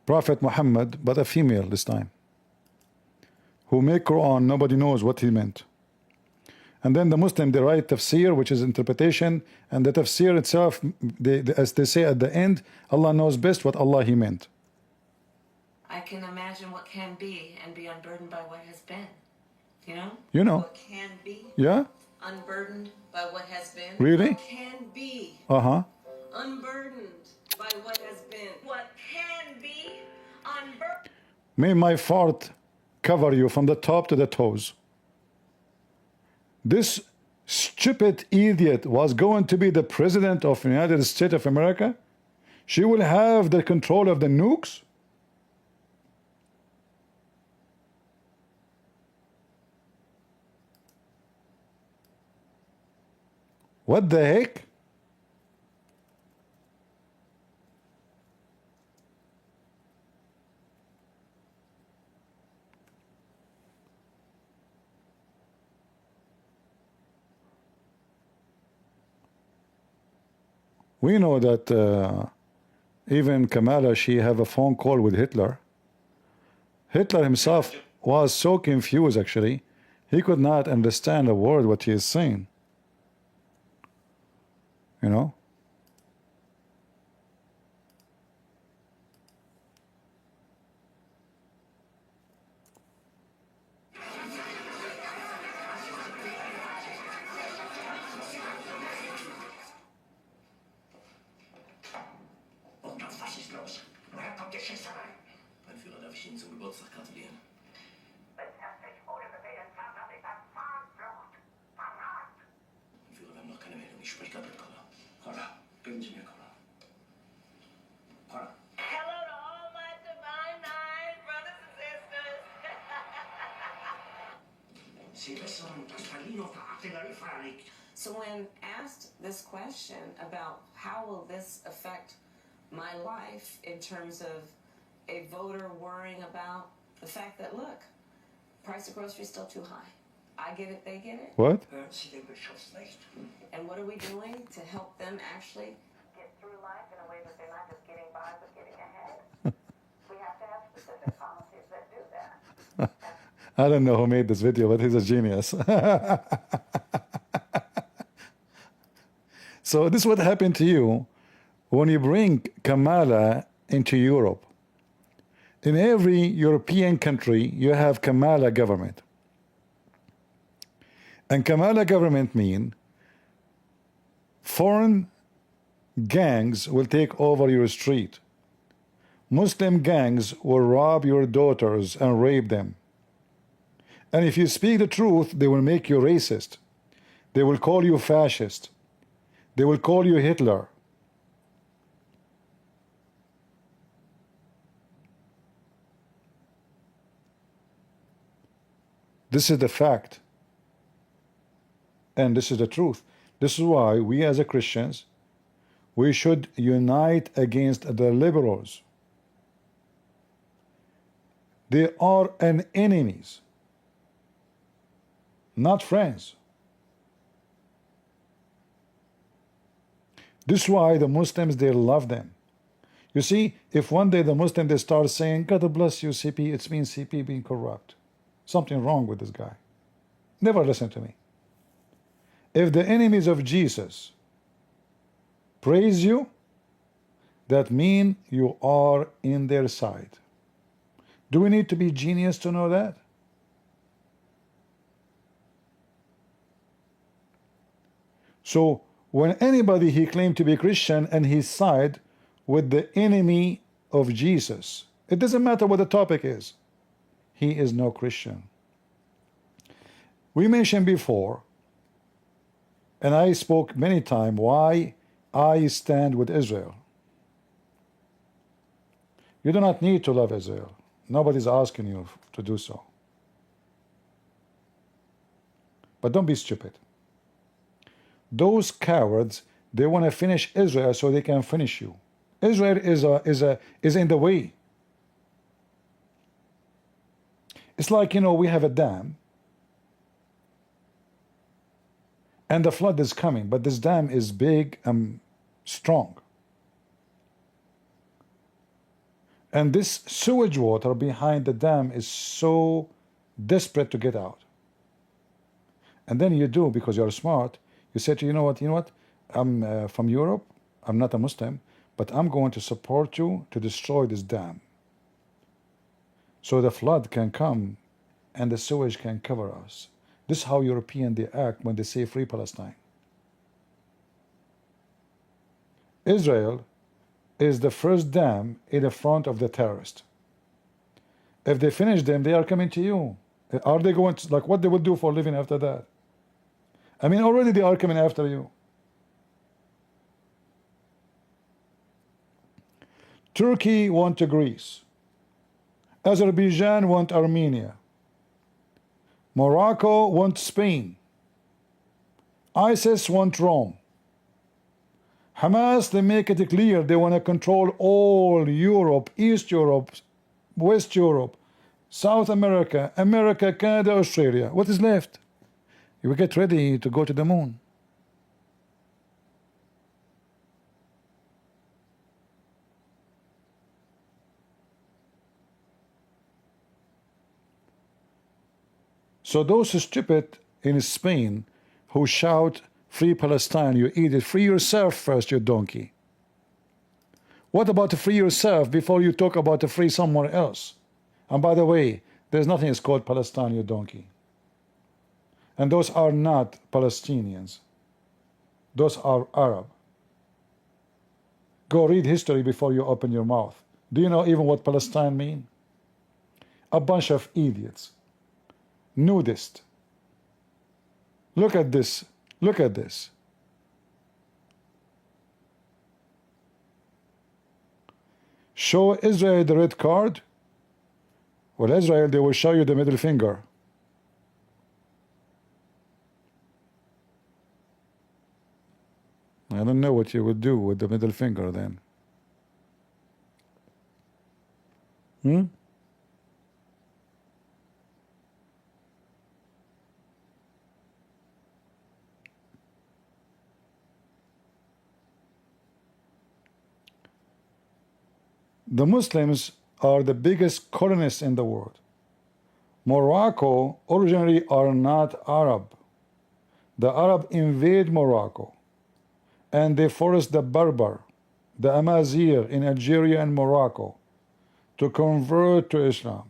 Prophet Muhammad, but a female this time, who made Quran, nobody knows what he meant. And then the Muslim, they write tafsir, which is interpretation, and the tafsir itself, as they say at the end, Allah knows best what Allah He meant. I can imagine what can be and be unburdened by what has been. You know? You know. What can be Yeah? unburdened by what has been. Really? What can be unburdened by what has been. What can be unburdened. May my fart cover you from the top to the toes. This stupid idiot was going to be the president of the United States of America. She will have the control of the nukes. What the heck? We know that even Kamala, she have a phone call with Hitler. Hitler himself was so confused, actually. He could not understand a word what he is saying. You know? Was ist los? Woher kommt die Schießerei? Mein Führer, darf ich Ihnen zum Geburtstag gratulieren? Mein Führer, wir haben noch keine Meldung. Ich spreche gerade mit Connor. Connor, geben Sie mir Connor. Connor. Hello to all my divine nine brothers and sisters. Sie wissen, dass Berlin auf der Artilleriefeuer liegt. So when asked this question about how will this affect my life in terms of a voter worrying about the fact that, look, price of groceries still too high. I get it, they get it. What? Hören Sie den Beschuss nicht? And what are we doing to help them actually get through life in a way that they're not just getting by but getting ahead? We have to have specific policies that do that. I don't know who made this video, but he's a genius. So this is what happened to you when you bring Kamala into Europe. In every European country, you have Kamala government. And Kamala government mean foreign gangs will take over your street. Muslim gangs will rob your daughters and rape them. And if you speak the truth, they will make you racist. They will call you fascist. They will call you Hitler. This is the fact. And this is the truth. This is why we as a Christians, we should unite against the liberals. They are an enemies, not friends. This is why the Muslims, they love them. You see, if one day the Muslim, they start saying, God bless you, CP, it's mean CP being corrupt. Something wrong with this guy. Never listen to me. If the enemies of Jesus praise you, that means you are in their side. Do we need to be genius to know that? So when anybody he claimed to be Christian and he side with the enemy of Jesus, it doesn't matter what the topic is, he is no Christian. We mentioned before, and I spoke many times, why I stand with Israel. You do not need to love Israel. Nobody's asking you to do so. But don't be stupid. Those cowards, they want to finish Israel so they can finish you. Israel is in the way. It's like, you know, we have a dam and the flood is coming, but this dam is big and strong. And this sewage water behind the dam is so desperate to get out. And then you do, because you're smart, you say to you know what, I'm from Europe, I'm not a Muslim, but I'm going to support you to destroy this dam. So the flood can come and the sewage can cover us. This is how Europeans they act when they say free Palestine. Israel is the first dam in the front of the terrorist. If they finish them, they are coming to you. Are they going to, like, what they will do for a living after that? I mean, already they are coming after you. Turkey want to Greece. Azerbaijan want Armenia. Morocco want Spain. ISIS want Rome. Hamas, they make it clear they want to control all Europe, East Europe, West Europe, South America, America, Canada, Australia. What is left? You get ready to go to the moon. So those stupid in Spain who shout, free Palestine, you idiot, free yourself first, you donkey. What about to free yourself before you talk about to free someone else? And by the way, there's nothing is called Palestine, you donkey. And those are not Palestinians. Those are Arab. Go read history before you open your mouth. Do you know even what Palestine mean? A bunch of idiots. Nudist. Look at this. Look at this. Show Israel the red card. Well, Israel, they will show you the middle finger. I don't know what you would do with the middle finger then. The Muslims are the biggest colonists in the world. Morocco originally are not Arab. The Arab invade Morocco and they forced the Berber, the Amazigh in Algeria and Morocco to convert to Islam.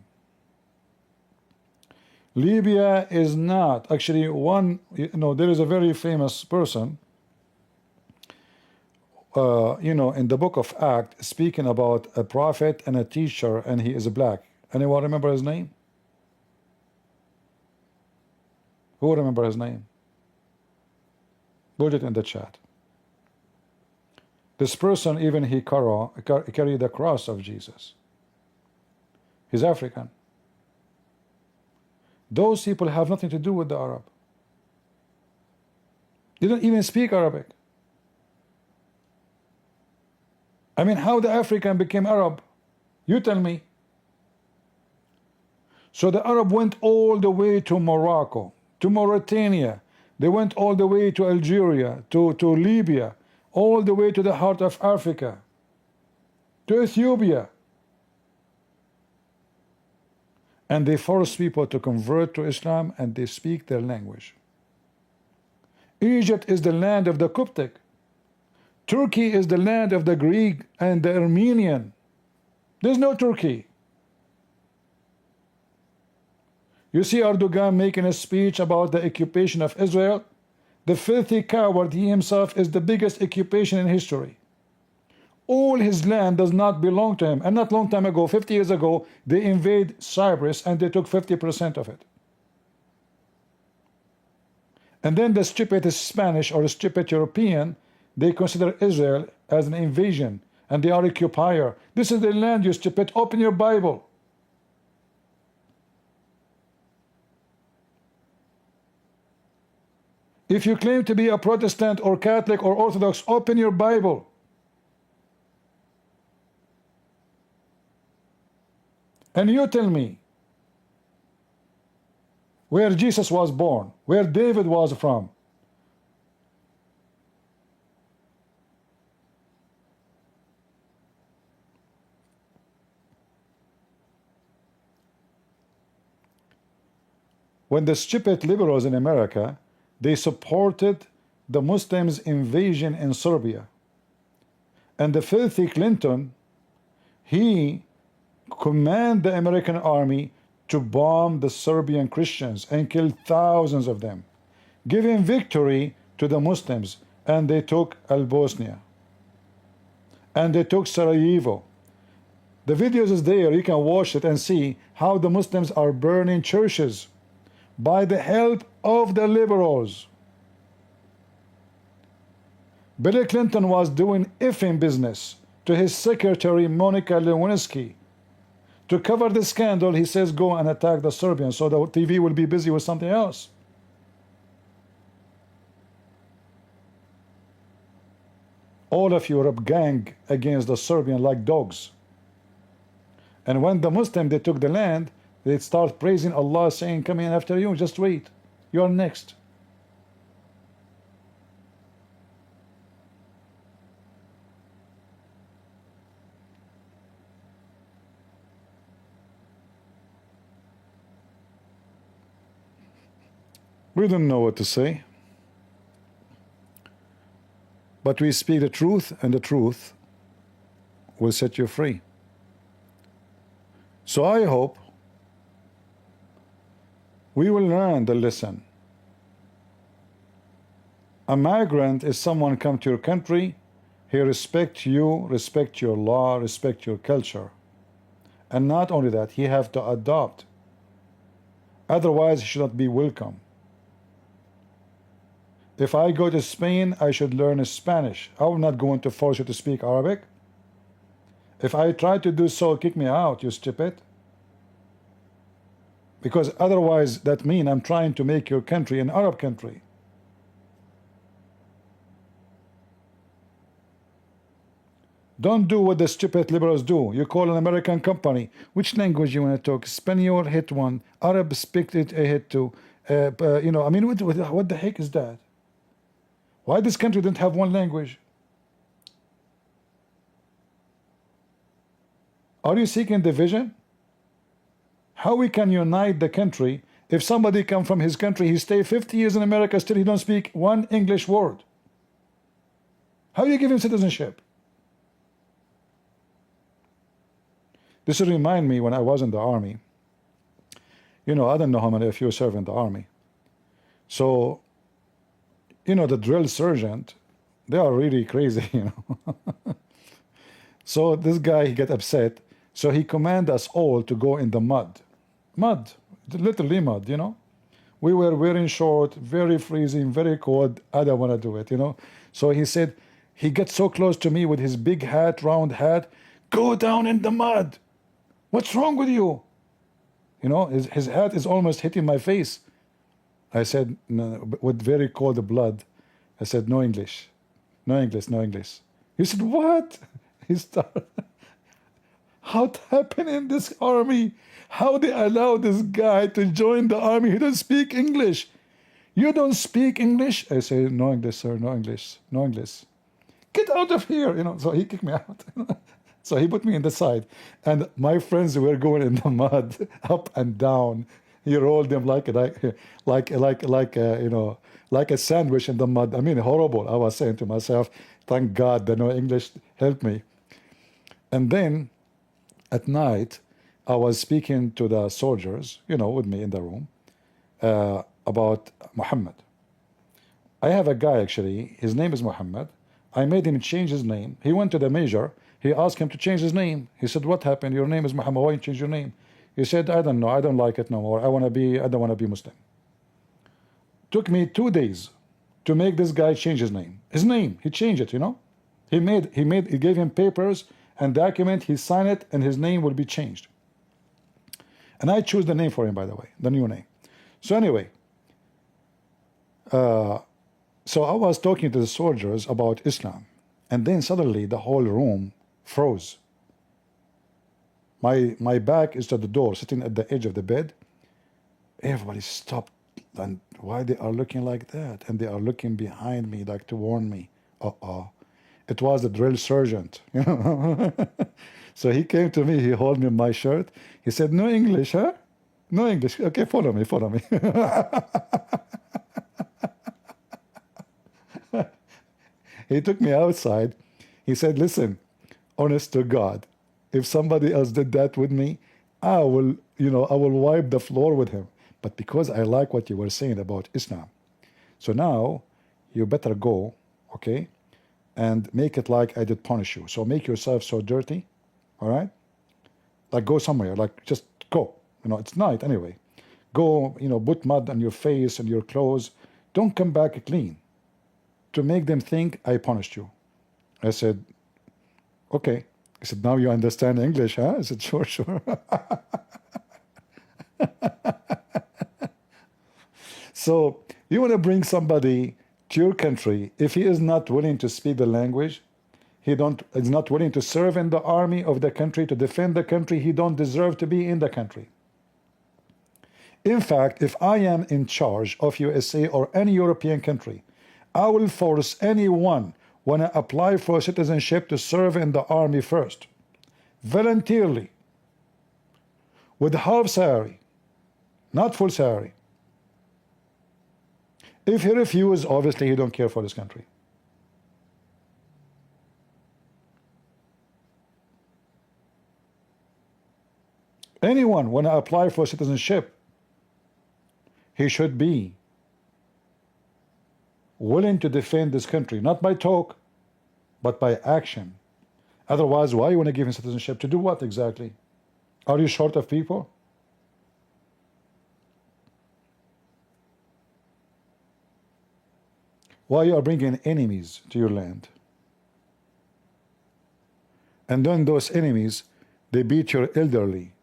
Libya is not actually one, there is a very famous person in the book of Acts, speaking about a prophet and a teacher, and he is black. Anyone remember his name? Who remember his name? Put it in the chat. This person, even he carried the cross of Jesus. He's African. Those people have nothing to do with the Arab. They don't even speak Arabic. I mean, how the African became Arab? You tell me. So the Arab went all the way to Morocco, to Mauritania. They went all the way to Algeria, to Libya, all the way to the heart of Africa, to Ethiopia. And they force people to convert to Islam and they speak their language. Egypt is the land of the Coptic. Turkey is the land of the Greek and the Armenian. There's no Turkey. You see Erdogan making a speech about the occupation of Israel. The filthy coward, he himself is the biggest occupation in history. All his land does not belong to him. And not long time ago, 50 years ago, they invade Cyprus and they took 50% of it. And then the stupid Spanish or the stupid European, they consider Israel as an invasion and they are occupier. This is their land, you stupid. Open your Bible. If you claim to be a Protestant or Catholic or Orthodox, open your Bible. And you tell me where Jesus was born, where David was from. When the stupid liberals in America, They supported the Muslims' invasion in Serbia. And the filthy Clinton, he commanded the American army to bomb the Serbian Christians and kill thousands of them, giving victory to the Muslims. And they took Bosnia. And they took Sarajevo. The videos is there, you can watch it and see how the Muslims are burning churches by the help of the liberals. Bill Clinton was doing effing business to his secretary Monica Lewinsky. To cover the scandal, he says go and attack the Serbians, so the TV will be busy with something else. All of Europe gang against the Serbian like dogs. And when the Muslims, they took the land, they start praising Allah, saying, coming after you, just wait, you are next. We don't know what to say, but we speak the truth, and the truth will set you free. So I hope we will learn the lesson. A migrant is someone come to your country, he respects you, respect your law, respect your culture. And not only that, he have to adopt. Otherwise, he should not be welcome. If I go to Spain, I should learn Spanish. I'm not going to force you to speak Arabic. If I try to do so, kick me out, you stupid. Because otherwise, that means I'm trying to make your country an Arab country. Don't do what the stupid liberals do. You call an American company. Which language you want to talk? Espanol, hit one. Arab, speak it, hit two. You know, I mean, what the heck is that? Why this country didn't have one language? Are you seeking division? How we can unite the country if somebody come from his country, he stay 50 years in America, still he don't speak one English word? How do you give him citizenship? This will remind me when I was in the army. You know, I don't know how many of you serve in the army. So, you know, the drill sergeant, they are really crazy, you know. So this guy, he get upset. So he commanded us all to go in the mud. Mud, literally mud, you know. We were wearing short, very freezing, very cold. I don't want to do it, you know. So he said, he gets so close to me with his big hat, round hat, go down in the mud. What's wrong with you? You know, his hat is almost hitting my face. I said, no, with very cold blood, I said, no English, no English, no English. He said, what? He started, how it happened in this army? How they allow this guy to join the army? He doesn't speak English. You don't speak English? I say, no English, sir, no English, no English. Get out of here, you know. So he kicked me out. So he put me in the side, and my friends were going in the mud, up and down. He rolled them like you know, like a sandwich in the mud. I mean, horrible. I was saying to myself, thank God that no English helped me. And then at night, I was speaking to the soldiers, you know, with me in the room, about Muhammad. I have a guy, actually, his name is Muhammad. I made him change his name. He went to the major. He asked him to change his name. He said, what happened? Your name is Muhammad. Why you change your name? He said, I don't know. I don't like it no more. I don't want to be Muslim. Took me 2 days to make this guy change his name. His name, he changed it, you know. He gave him papers and document. He signed it, and his name will be changed. And I choose the name for him, by the way, the new name. So anyway, so I was talking to the soldiers about Islam, and then suddenly the whole room froze. My back is to the door, sitting at the edge of the bed. Everybody stopped, and why they are looking like that? And they are looking behind me like to warn me. It was the drill sergeant, you know. So he came to me, he held me my shirt. He said, no English, huh? No English. Okay, follow me, follow me. He took me outside. He said, listen, honest to God, if somebody else did that with me, I will, I will wipe the floor with him. But because I like what you were saying about Islam, so now you better go, okay, and make it like I did punish you. So make yourself so dirty, all right? Like go somewhere, like just go. It's night anyway. Go, put mud on your face and your clothes. Don't come back clean to make them think I punished you. I said, okay. He said, now you understand English, huh? I said, sure, sure. So you want to bring somebody to your country, if he is not willing to speak the language, is not willing to serve in the army of the country, to defend the country, he don't deserve to be in the country. In fact, if I am in charge of USA or any European country, I will force anyone when I apply for citizenship to serve in the army first, voluntarily, with half salary, not full salary. If he refuses, obviously he don't care for this country. Anyone when I apply for citizenship, he should be willing to defend this country, not by talk, but by action. Otherwise, why you want to give him citizenship? To do what exactly? Are you short of people? Why you are bringing enemies to your land? And then those enemies, they beat your elderly.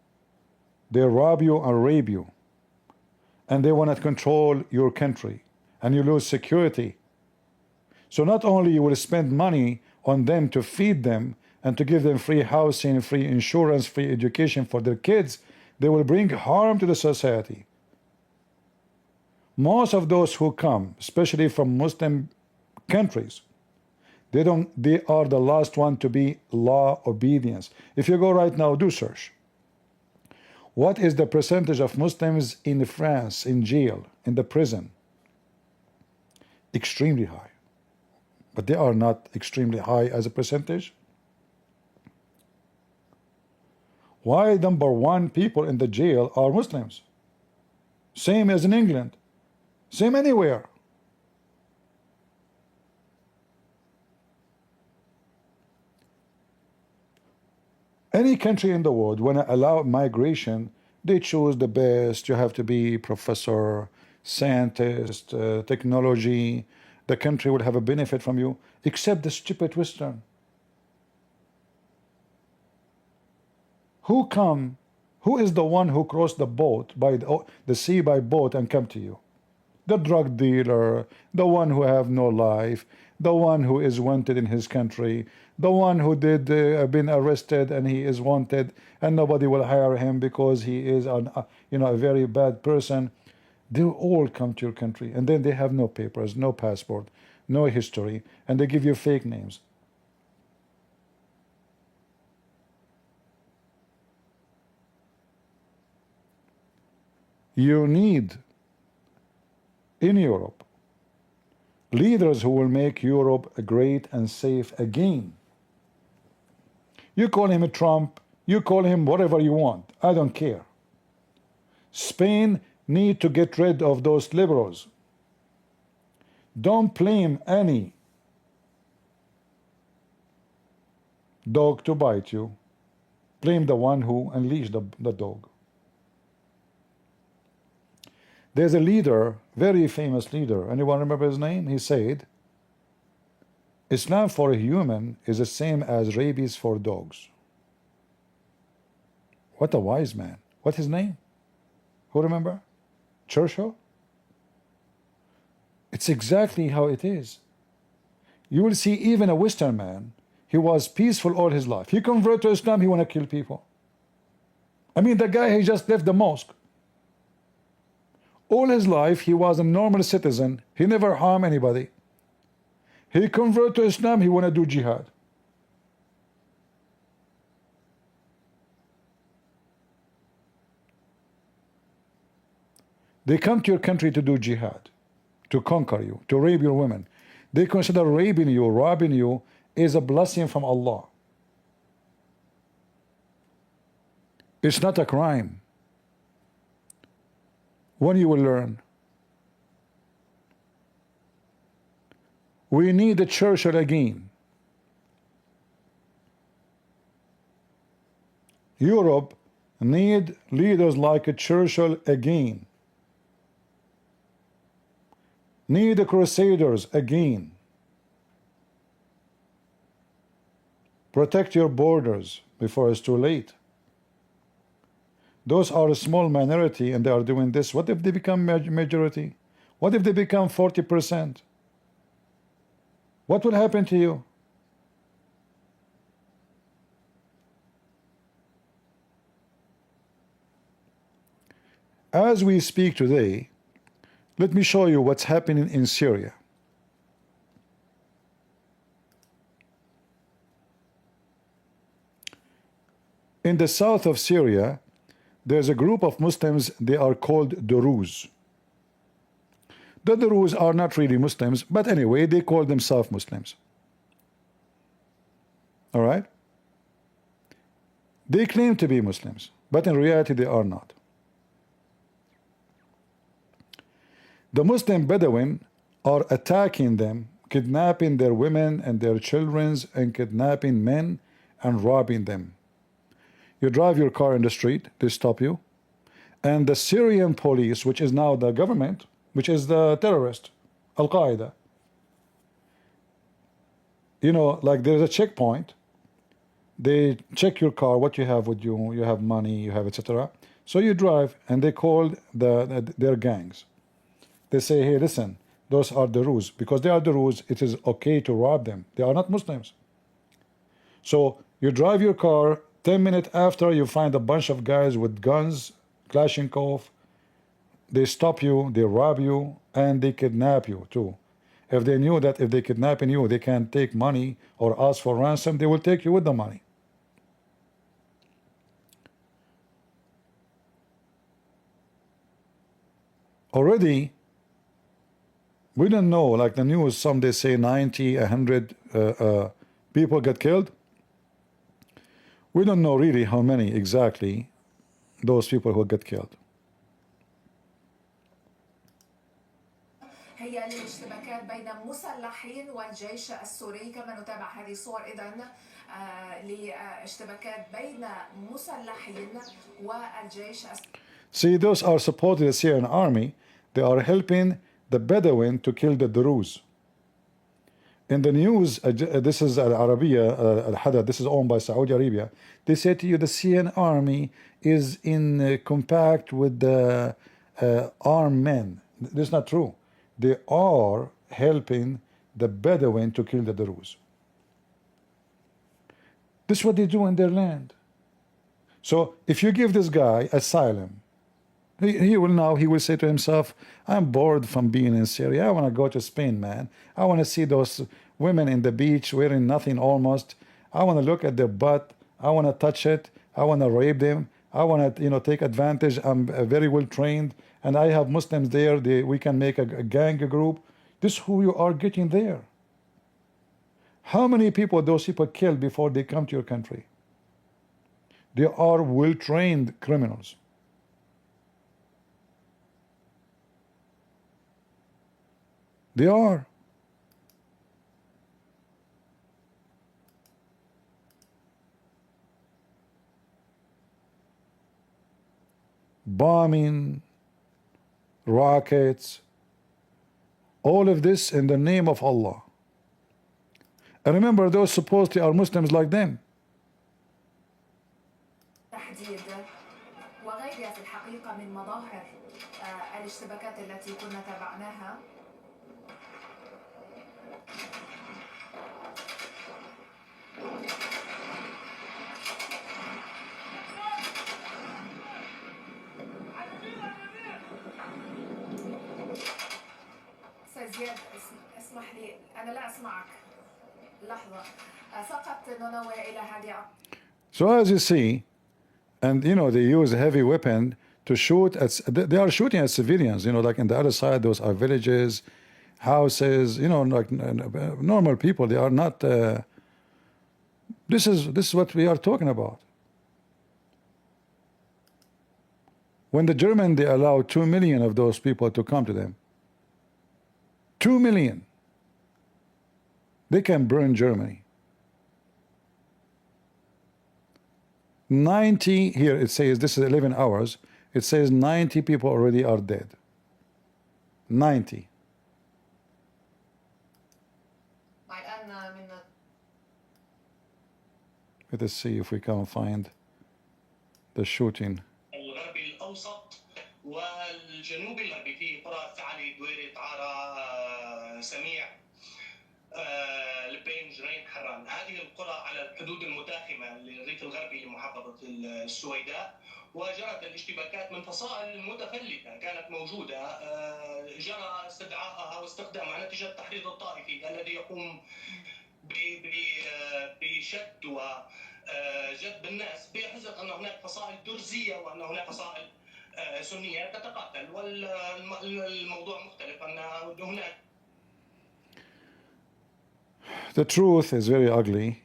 They rob you and rape you. And they want to control your country. And you lose security. So not only you will spend money on them to feed them and to give them free housing, free insurance, free education for their kids, they will bring harm to the society. Most of those who come, especially from Muslim countries, they are the last one to be law obedience. If you go right now, do search. What is the percentage of Muslims in France, in jail, in the prison? Extremely high. But they are not extremely high as a percentage. Why number one people in the jail are Muslims? Same as in England. Same anywhere. Any country in the world, when I allow migration, they choose the best. You have to be professor, scientist, technology. The country will have a benefit from you, except the stupid Western. Who is the one who crossed the boat by the sea by boat and come to you? The drug dealer, the one who have no life, the one who is wanted in his country, the one who did been arrested and he is wanted and nobody will hire him because he is a very bad person. They all come to your country and then they have no papers, no passport, no history, and they give you fake names. You need in Europe leaders who will make Europe great and safe again. You call him a Trump, you call him whatever you want, I don't care. Spain need to get rid of those liberals. Don't blame any dog to bite you. Blame the one who unleashed the dog. There's a leader, very famous leader. Anyone remember his name? He said, Islam for a human is the same as rabies for dogs. What a wise man. What's his name? Who remember? Churchill? It's exactly how it is. You will see even a Western man, he was peaceful all his life. He converted to Islam, he want to kill people. I mean, the guy, he just left the mosque. All his life, he was a normal citizen. He never harmed anybody. He converted to Islam, he want to do jihad. They come to your country to do jihad, to conquer you, to rape your women. They consider raping you, robbing you is a blessing from Allah. It's not a crime. When you will learn? We need the Churchill again. Europe need leaders like a Churchill again. Need the Crusaders again. Protect your borders before it's too late. Those are a small minority and they are doing this. What if they become majority? What if they become 40%? What will happen to you? As we speak today, let me show you what's happening in Syria. In the south of Syria, there's a group of Muslims, they are called Druze. The Druze are not really Muslims, but anyway, they call themselves Muslims. All right? They claim to be Muslims, but in reality they are not. The Muslim Bedouin are attacking them, kidnapping their women and their children, and kidnapping men and robbing them. You drive your car in the street, they stop you, and the Syrian police, which is now the government, which is the terrorist, Al-Qaeda, you know, like there's a checkpoint, they check your car, what you have with you, you have money, you have etc. So you drive, and they call their gangs. They say, hey, listen, those are the rules. Because they are the rules, it is okay to rob them. They are not Muslims. So you drive your car, 10 minutes after you find a bunch of guys with guns, Kalashnikov. They stop you, they rob you, and they kidnap you too. If they knew that if they kidnapping you, they can take money or ask for ransom, they will take you with the money. Already, we don't know, like the news, some they say 90, 100 people get killed. We don't know really how many exactly those people who get killed. هي الاشتباكات بين مسلحين والجيش السوري. كما نتابع هذه الصور إذن لاشتباكات بين مسلحين والجيش. See, those are supporting the Syrian army. They are helping the Bedouin to kill the Druze. In the news, this is Al Arabiya, Al Hadath, this is owned by Saudi Arabia. They say to you the Syrian army is in compact with the armed men. This is not true. They are helping the Bedouin to kill the Druze. This is what they do in their land. So if you give this guy asylum, he will say to himself, I'm bored from being in Syria. I want to go to Spain, man. I want to see those women in the beach wearing nothing almost. I want to look at their butt. I want to touch it. I want to rape them. I want to, take advantage. I'm very well trained, and I have Muslims there. We can make a gang group. This is who you are getting there. How many people those people kill before they come to your country? They are well-trained criminals. They are. Bombing, rockets, all of this in the name of Allah. And remember, those supposedly are Muslims like them. تحديد وغيرها في الحقيقة من مظاهر الاشتباكات التي كنا تابعناها. زياد اسمح لي أنا لا أسمعك لحظة فقط ننوه إلى هذه. So as you see, and they use a heavy weapon to shoot at, they are shooting at civilians, like in the other side those are villages, houses, you know, like normal people. They are not. This is what we are talking about. When the German, they allow 2 million of those people to come to them. 2 million. They can burn Germany. 90 here it says, this is 11 hours. It says 90 people already are dead. 90. Let us see if we can find the shooting. الغربي الأوسط والجنوبي الغربي في قرى ثعلي دويرة عارة سميع لبين جرين حران. هذه القرى على الحدود المتاخمة للريف الغربي لمحافظة السويداء، وجرت الاشتباكات من فصائل متفلتة كانت موجودة. جرى استدعائها واستخدامها نتيجة التحريض الطائفي الذي يقوم بشد وجذب الناس بحجة أن هناك فصائل درزية وأن هناك فصائل سنية تتقاتل، والموضوع مختلف أن هناك. The truth is very ugly,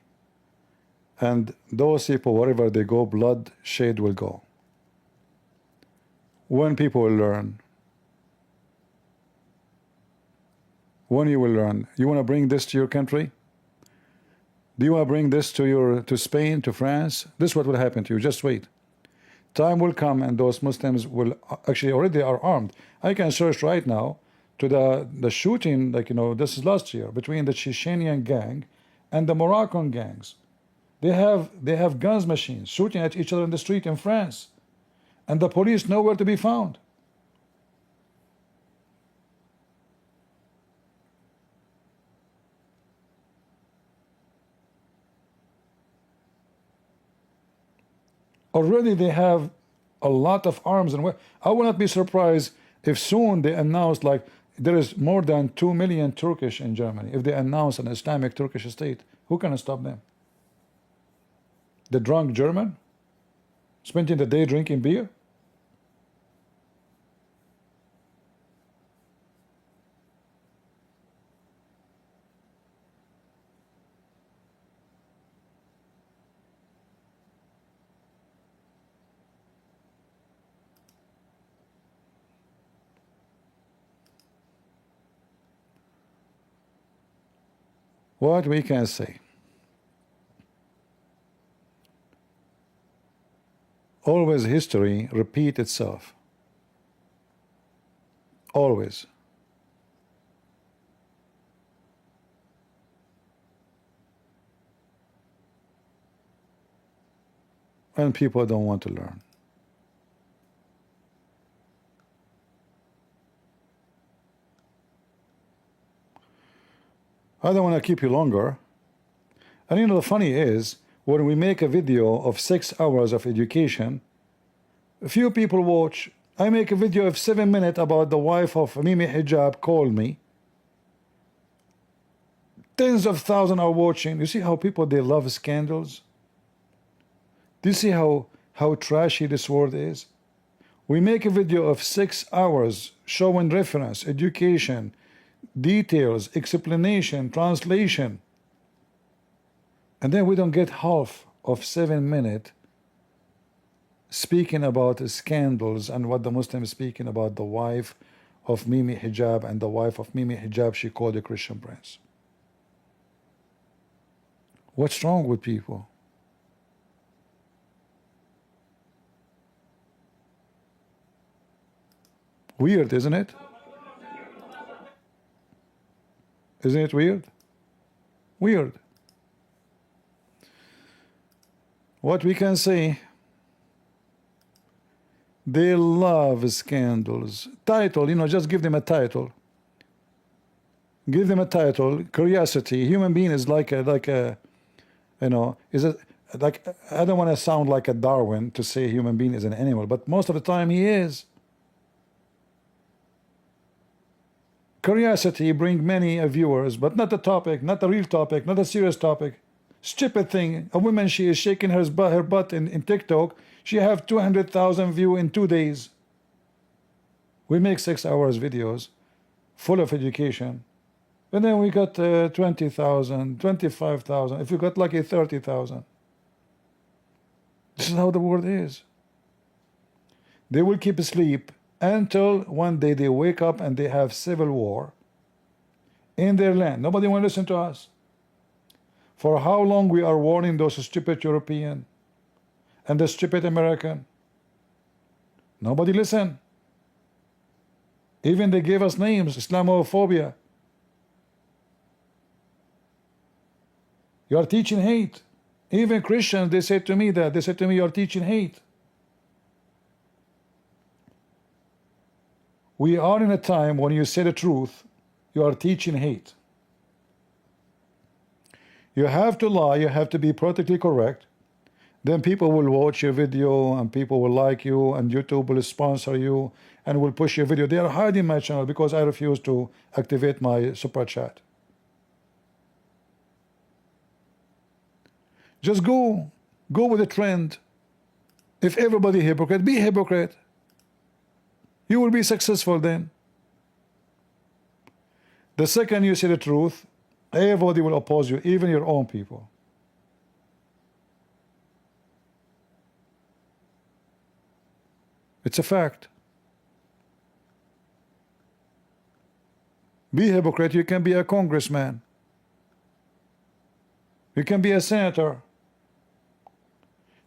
and those people, wherever they go, bloodshed will go. When people will learn, when you will learn, you want to bring this to your country? Do you want to bring this to Spain, to France? This is what will happen to you. Just wait. Time will come, and those Muslims will actually already are armed. I can search right now to the shooting, like, you know, this is last year between the Chechenian gang and the Moroccan gangs. They have guns machines shooting at each other in the street in France, and the police nowhere to be found. Already they have a lot of arms, and I will not be surprised if soon they announce, like, there is more than 2 million Turkish in Germany. If they announce an Islamic Turkish state, who can stop them? The drunk German spending the day drinking beer? What we can say, always history repeat itself. Always. And people don't want to learn. I don't want to keep you longer. And you know, the funny is, when we make a video of 6 hours of education, a few people watch. I make a video of 7 minutes about the wife of Mimi Hijab called me. Tens of thousands are watching. You see how people, they love scandals? Do you see how trashy this world is? We make a video of 6 hours showing reference, education, details, explanation, translation, and then we don't get half of 7 minutes speaking about scandals and what the Muslims speaking about the wife of Mimi Hijab, and the wife of Mimi Hijab she called a Christian prince. What's wrong with people? Weird, isn't it? Isn't it weird? Weird. What we can say, they love scandals. Title, you know, just give them a title. Give them a title. Curiosity. Human being is like a you know, is it like, I don't want to sound like a Darwin to say human being is an animal, but most of the time he is. Curiosity bring many viewers, but not the topic, not the real topic, not a serious topic. Stupid thing. A woman, she is shaking her butt in TikTok. She have 200,000 views in 2 days. We make 6 hours videos full of education, and then we got 20,000, 25,000. If you got lucky, 30,000. This is how the world is. They will keep asleep until one day they wake up and they have civil war in their land. Nobody want to listen to us. For how long we are warning those stupid European and the stupid American? Nobody listen. Even they gave us names, Islamophobia. You are teaching hate. Even Christians, they said to me that. They said to me, you are teaching hate. We are in a time when you say the truth, you are teaching hate. You have to lie, you have to be politically correct. Then people will watch your video and people will like you and YouTube will sponsor you and will push your video. They are hiding my channel because I refuse to activate my super chat. Just go with the trend. If everybody hypocrite, be hypocrite. You will be successful then. The second you say the truth, everybody will oppose you, even your own people. It's a fact. Be hypocrite, you can be a congressman. You can be a senator.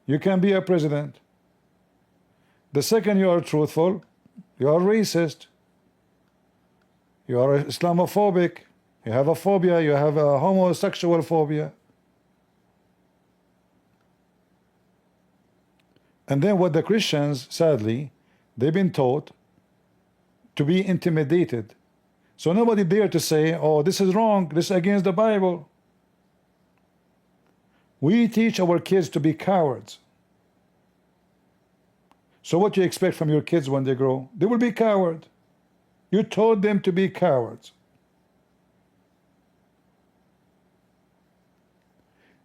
You can be a president. The second you are truthful, you are racist. You are Islamophobic. You have a phobia. You have a homosexual phobia. And then what the Christians, sadly, they've been taught to be intimidated. So nobody dare to say, oh, this is wrong, this is against the Bible. We teach our kids to be cowards. So what do you expect from your kids when they grow? They will be cowards. You taught them to be cowards.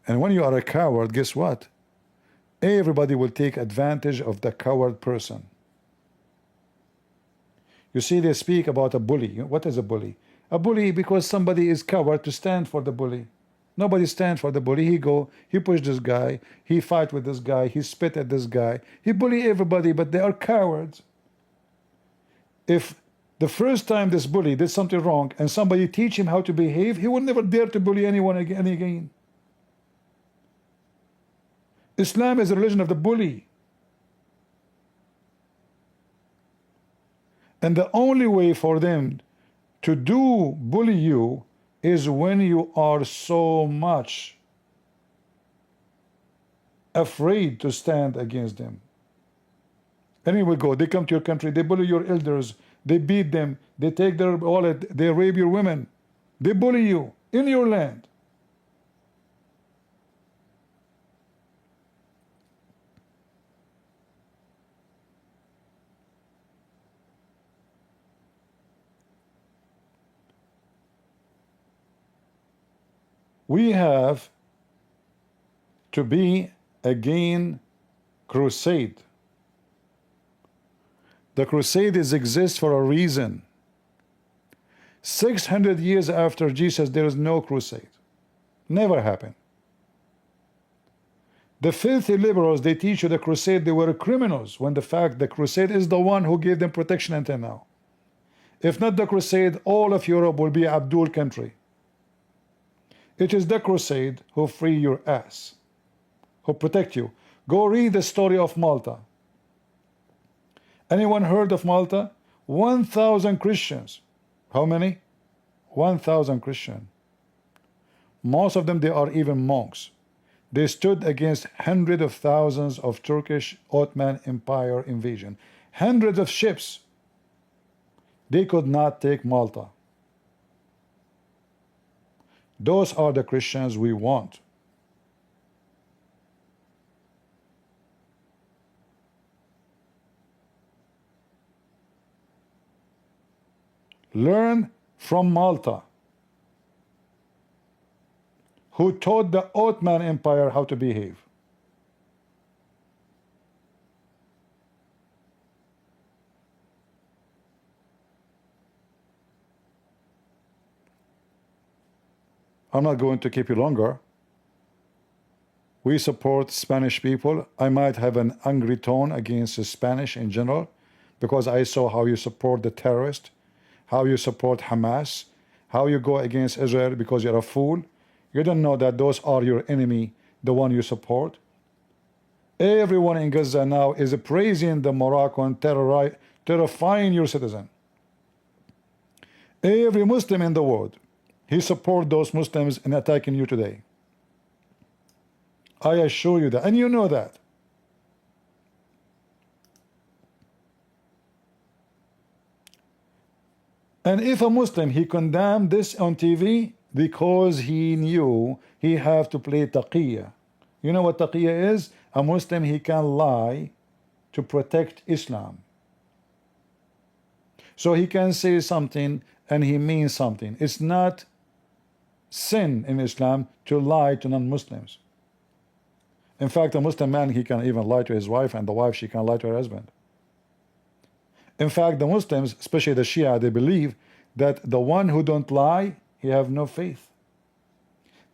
And when you are a coward, guess what? Everybody will take advantage of the coward person. You see, they speak about a bully. What is a bully? A bully because somebody is coward to stand for the bully. Nobody stands for the bully. He push this guy, he fight with this guy, he spit at this guy, he bully everybody, but they are cowards. If the first time this bully did something wrong and somebody teach him how to behave, he will never dare to bully anyone again. Islam is a religion of the bully. And the only way for them to bully you is when you are so much afraid to stand against them. Anyway, they come to your country, they bully your elders, they beat them, they take their wallet, they rape your women, they bully you in your land. We have to be again crusade. The crusades exist for a reason. 600 years after Jesus, there is no crusade. Never happened. The filthy liberals, they teach you the crusade, they were criminals, when the fact the crusade is the one who gave them protection until now. If not the crusade, all of Europe will be Abdul country. It is the crusade who free your ass, who protect you. Go read the story of Malta. Anyone heard of Malta? 1,000 Christians. How many? 1,000 Christians. Most of them, they are even monks. They stood against hundreds of thousands of Turkish Ottoman Empire invasion. Hundreds of ships. They could not take Malta. Those are the Christians we want. Learn from Malta, who taught the Ottoman Empire how to behave. I'm not going to keep you longer. We support Spanish people. I might have an angry tone against the Spanish in general because I saw how you support the terrorists, how you support Hamas, how you go against Israel because you're a fool. You don't know that those are your enemy, the one you support. Everyone in Gaza now is praising the Moroccan terrifying your citizen. Every Muslim in the world, he support those Muslims in attacking you today. I assure you that, and you know that. And if a Muslim, he condemned this on TV because he knew he have to play taqiyya. You know what taqiyya is? A Muslim, he can lie to protect Islam. So he can say something and he means something. It's not sin in Islam to lie to non-Muslims. In fact, a Muslim man, he can even lie to his wife, and the wife, she can lie to her husband. In fact, the Muslims, especially the Shia, they believe that the one who don't lie, he have no faith.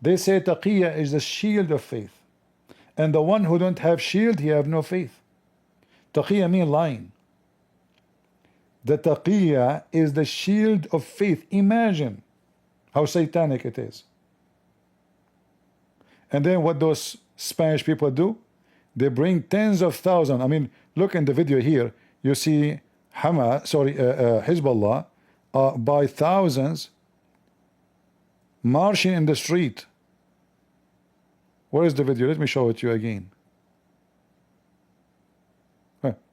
They say taqiyya is the shield of faith. And the one who don't have shield, he have no faith. Taqiyya mean lying. The taqiyya is the shield of faith. Imagine how satanic it is. And then what those Spanish people do? They bring tens of thousands. I mean, look in the video here. You see Hezbollah by thousands marching in the street. Where is the video? Let me show it to you again.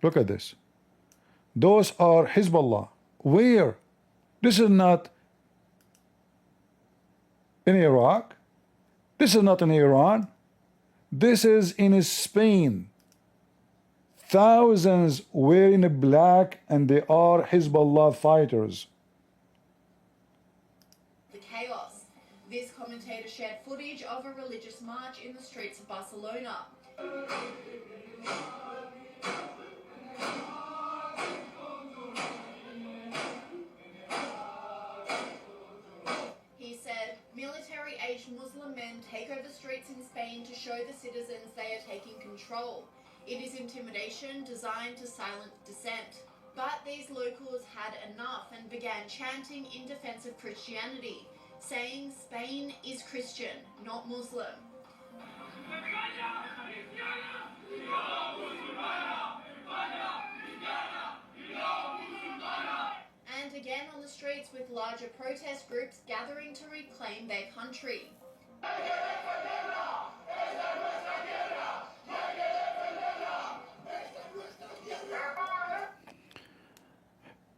Look at this. Those are Hezbollah. Where? This is not in Iraq. This is not in Iran. This is in Spain. Thousands wearing black, and they are Hezbollah fighters. The chaos. This commentator shared footage of a religious march in the streets of Barcelona. He said, military-aged Muslim men take over streets in Spain to show the citizens they are taking control. It is intimidation designed to silence dissent. But these locals had enough and began chanting in defense of Christianity, saying Spain is Christian, not Muslim. And again on the streets with larger protest groups gathering to reclaim their country.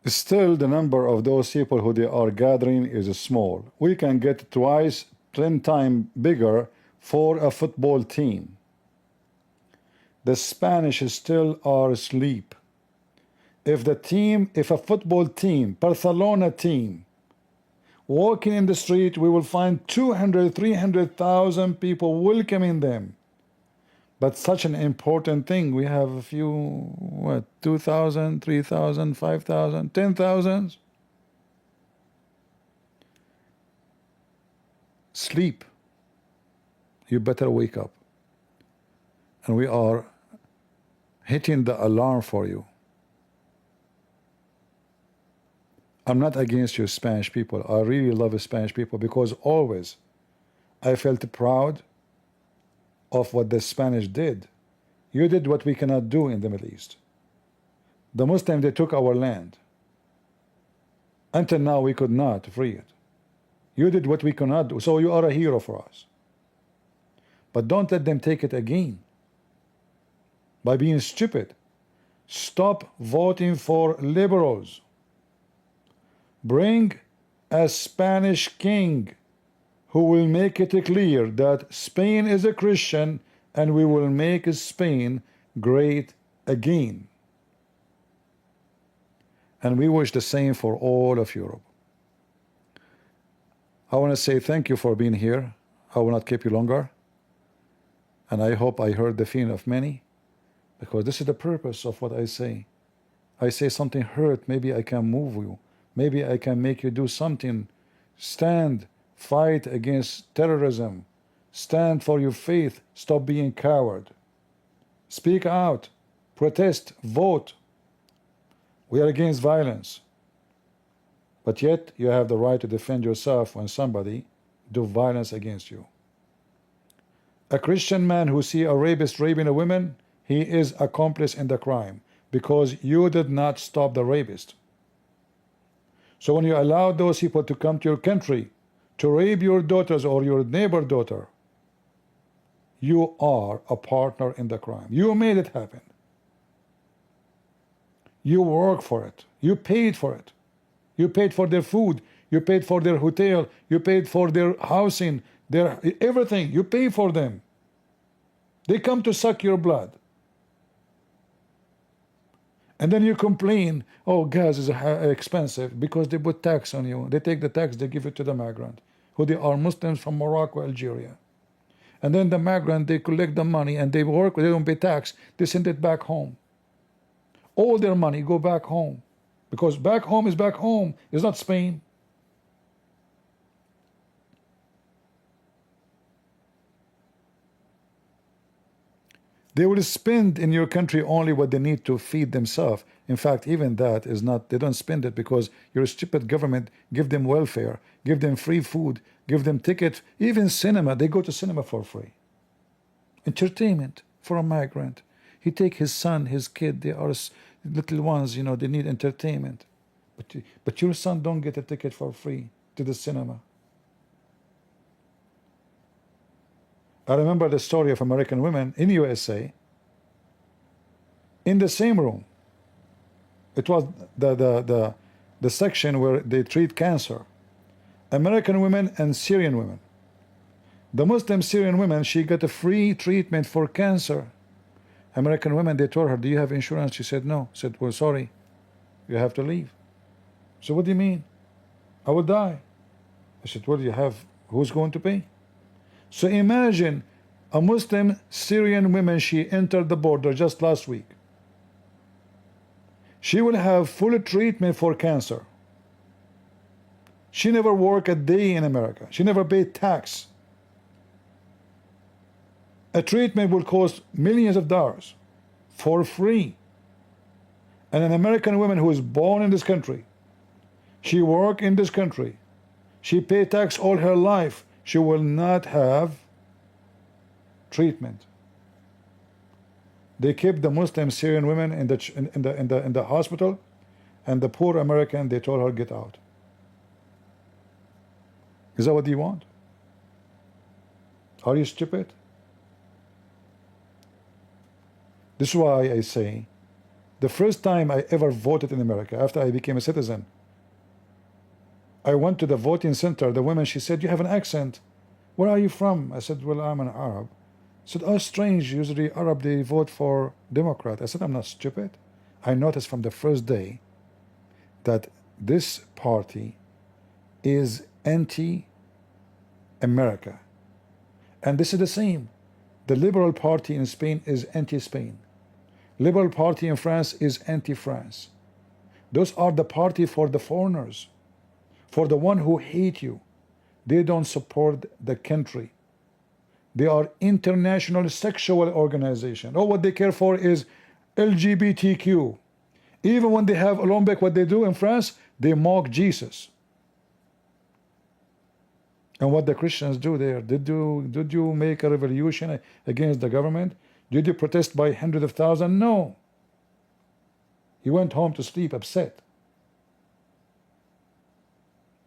Still, the number of those people who they are gathering is small. We can get twice, 10 times bigger for a football team. The Spanish still are asleep. If a football team, Barcelona team, walking in the street, we will find 200, 300,000 people welcoming them. But such an important thing, we have a few, what, 2,000, 3,000, 5,000, 10,000? Sleep. You better wake up. And we are hitting the alarm for you. I'm not against you Spanish people. I really love Spanish people because always I felt proud of what the Spanish did. You did what we cannot do in the Middle East. The Muslims, they took our land. Until now, we could not free it. You did what we cannot do, so you are a hero for us. But don't let them take it again by being stupid. Stop voting for liberals. Bring a Spanish king who will make it clear that Spain is a Christian and we will make Spain great again. And we wish the same for all of Europe. I want to say thank you for being here. I will not keep you longer. And I hope I heard the feeling of many, because this is the purpose of what I say. I say something hurt, maybe I can move you. Maybe I can make you do something. Stand Fight against terrorism. Stand for your faith. Stop being coward. Speak out. Protest. Vote. We are against violence. But yet you have the right to defend yourself when somebody do violence against you. A Christian man who see a rapist raping a woman, he is accomplice in the crime because you did not stop the rapist. So when you allow those people to come to your country to rape your daughters or your neighbor daughter, you are a partner in the crime. You made it happen. You work for it. You paid for it. You paid for their food. You paid for their hotel. You paid for their housing, their everything. You pay for them. They come to suck your blood. And then you complain, oh, gas is expensive because they put tax on you. They take the tax, they give it to the migrant, who they are Muslims from Morocco, Algeria. And then the migrant, they collect the money and they work, they don't pay tax, they send it back home. All their money go back home. Because back home is back home. It's not Spain. They will spend in your country only what they need to feed themselves. In fact, even that is not, they don't spend it because your stupid government give them welfare, give them free food, give them tickets, even cinema. They go to cinema for free. Entertainment for a migrant. He take his son, his kid, they are little ones, you know, they need entertainment. But your son don't get a ticket for free to the cinema. I remember the story of American women in USA in the same room. It was the section where they treat cancer. American women and Syrian women. The Muslim Syrian women, she got a free treatment for cancer. American women, they told her, do you have insurance? She said no. Said, well, sorry, you have to leave. So what do you mean? I will die. I said, well, you have, who's going to pay? So imagine a Muslim Syrian woman, she entered the border just last week. She will have full treatment for cancer. She never worked a day in America. She never paid tax. A treatment will cost millions of dollars for free. And an American woman who is born in this country, she worked in this country, she paid tax all her life, she will not have treatment. They kept the Muslim Syrian women in the hospital, and the poor American, they told her, get out. Is that what you want? Are you stupid? This is why I say, the first time I ever voted in America, after I became a citizen, I went to the voting center. The woman, she said, you have an accent. Where are you from? I said, well, I'm an Arab. She said, oh, strange. Usually Arab, they vote for Democrat. I said, I'm not stupid. I noticed from the first day that this party is anti-America. And this is the same. The Liberal Party in Spain is anti-Spain. Liberal Party in France is anti-France. Those are the party for the foreigners, for the one who hate you. They don't support the country. They are international sexual organization. All what they care for is LGBTQ. Even when they have Olympic, what they do in France, they mock Jesus. And what the Christians do there, did you make a revolution against the government? Did you protest by hundreds of thousands? No. You went home to sleep upset.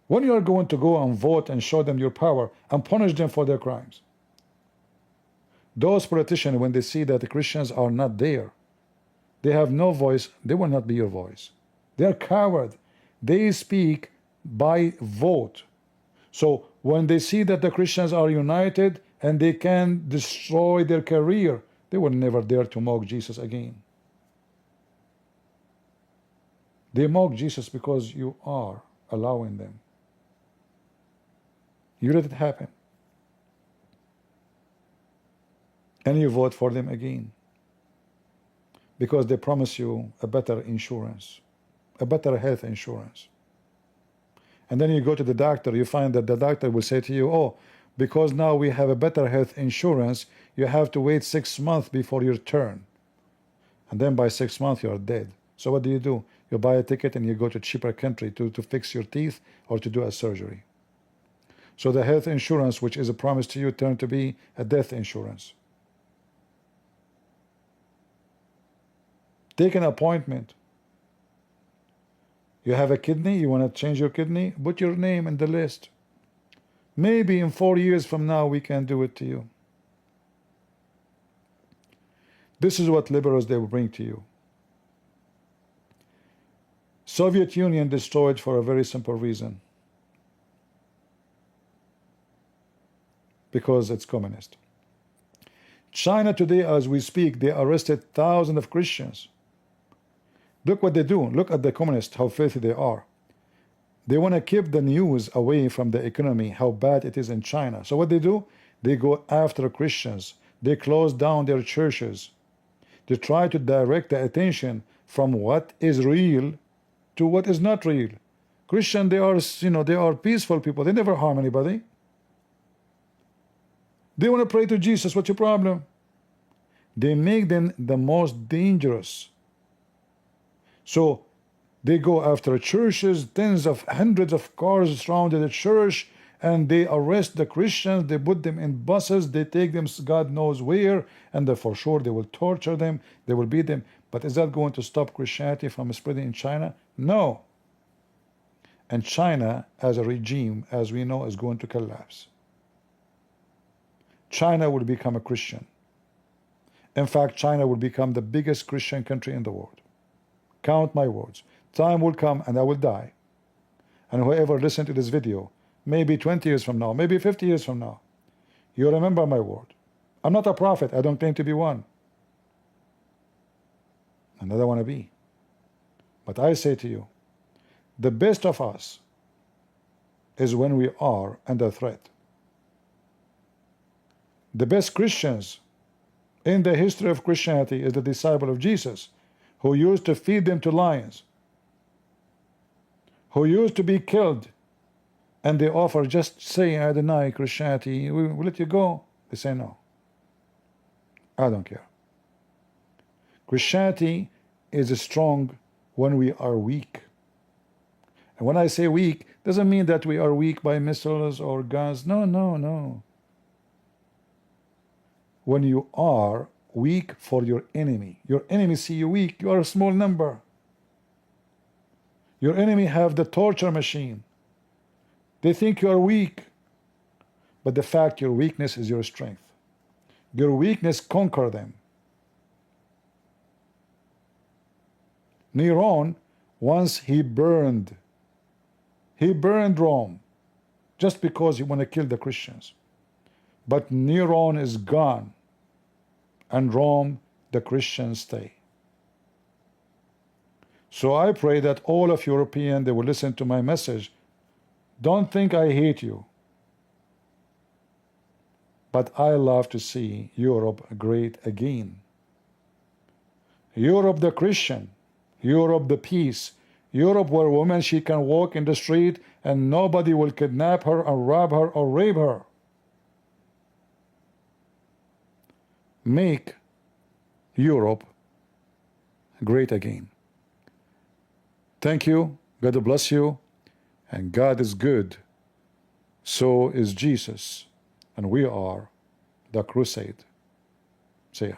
When you are going to go and vote and show them your power and punish them for their crimes, those politicians, when they see that the Christians are not there, they have no voice, they will not be your voice. They are coward. They speak by vote. So when they see that the Christians are united and they can destroy their career, they will never dare to mock Jesus again. They mock Jesus because you are allowing them. You let it happen. And you vote for them again. Because they promise you a better insurance, a better health insurance. And then you go to the doctor, you find that the doctor will say to you, oh, because now we have a better health insurance, you have to wait 6 months before your turn. And then by 6 months you are dead. So what do? You buy a ticket and you go to a cheaper country to fix your teeth or to do a surgery. So the health insurance, which is a promise to you, turned to be a death insurance. Take an appointment. You have a kidney, you want to change your kidney, put your name in the list. Maybe in 4 years from now we can do it to you. This is what liberals they will bring to you. Soviet Union destroyed for a very simple reason. Because it's communist. China today, as we speak, they arrested thousands of Christians. Look what they do. Look at the communists, how filthy they are. They want to keep the news away from the economy, how bad it is in China. So what they do? They go after Christians. They close down their churches. They try to direct the attention from what is real to what is not real. Christian, they are, they are peaceful people. They never harm anybody. They want to pray to Jesus. What's your problem? They make them the most dangerous. So they go after churches, hundreds of cars surrounded the church, and they arrest the Christians, they put them in buses, they take them God knows where, and for sure they will torture them, they will beat them. But is that going to stop Christianity from spreading in China? No. And China, as a regime, as we know, is going to collapse. China will become a Christian. In fact, China will become the biggest Christian country in the world. Count my words. Time will come and I will die. And whoever listens to this video, maybe 20 years from now, maybe 50 years from now, you remember my word. I'm not a prophet. I don't claim to be one. I never want to be. But I say to you, the best of us is when we are under threat. The best Christians in the history of Christianity is the disciple of Jesus, who used to feed them to lions, who used to be killed, and they offer, just say, I deny Christianity, we'll let you go. They say no. I don't care. Christianity is strong when we are weak. And when I say weak, doesn't mean that we are weak by missiles or guns. No, no, no. When you are weak for your enemy see you weak, you are a small number. Your enemy have the torture machine. They think you are weak, but the fact your weakness is your strength. Your weakness conquer them. Neron, once he burned Rome just because he wanted to kill the Christians. But Neron is gone, and Rome, the Christians stay. So I pray that all of Europeans, they will listen to my message. Don't think I hate you, but I love to see Europe great again. Europe the Christian, Europe the peace, Europe where woman, she can walk in the street and nobody will kidnap her or rob her or rape her. Make Europe great again. Thank you. God bless you. And God is good. So is Jesus. And we are the crusade. See ya.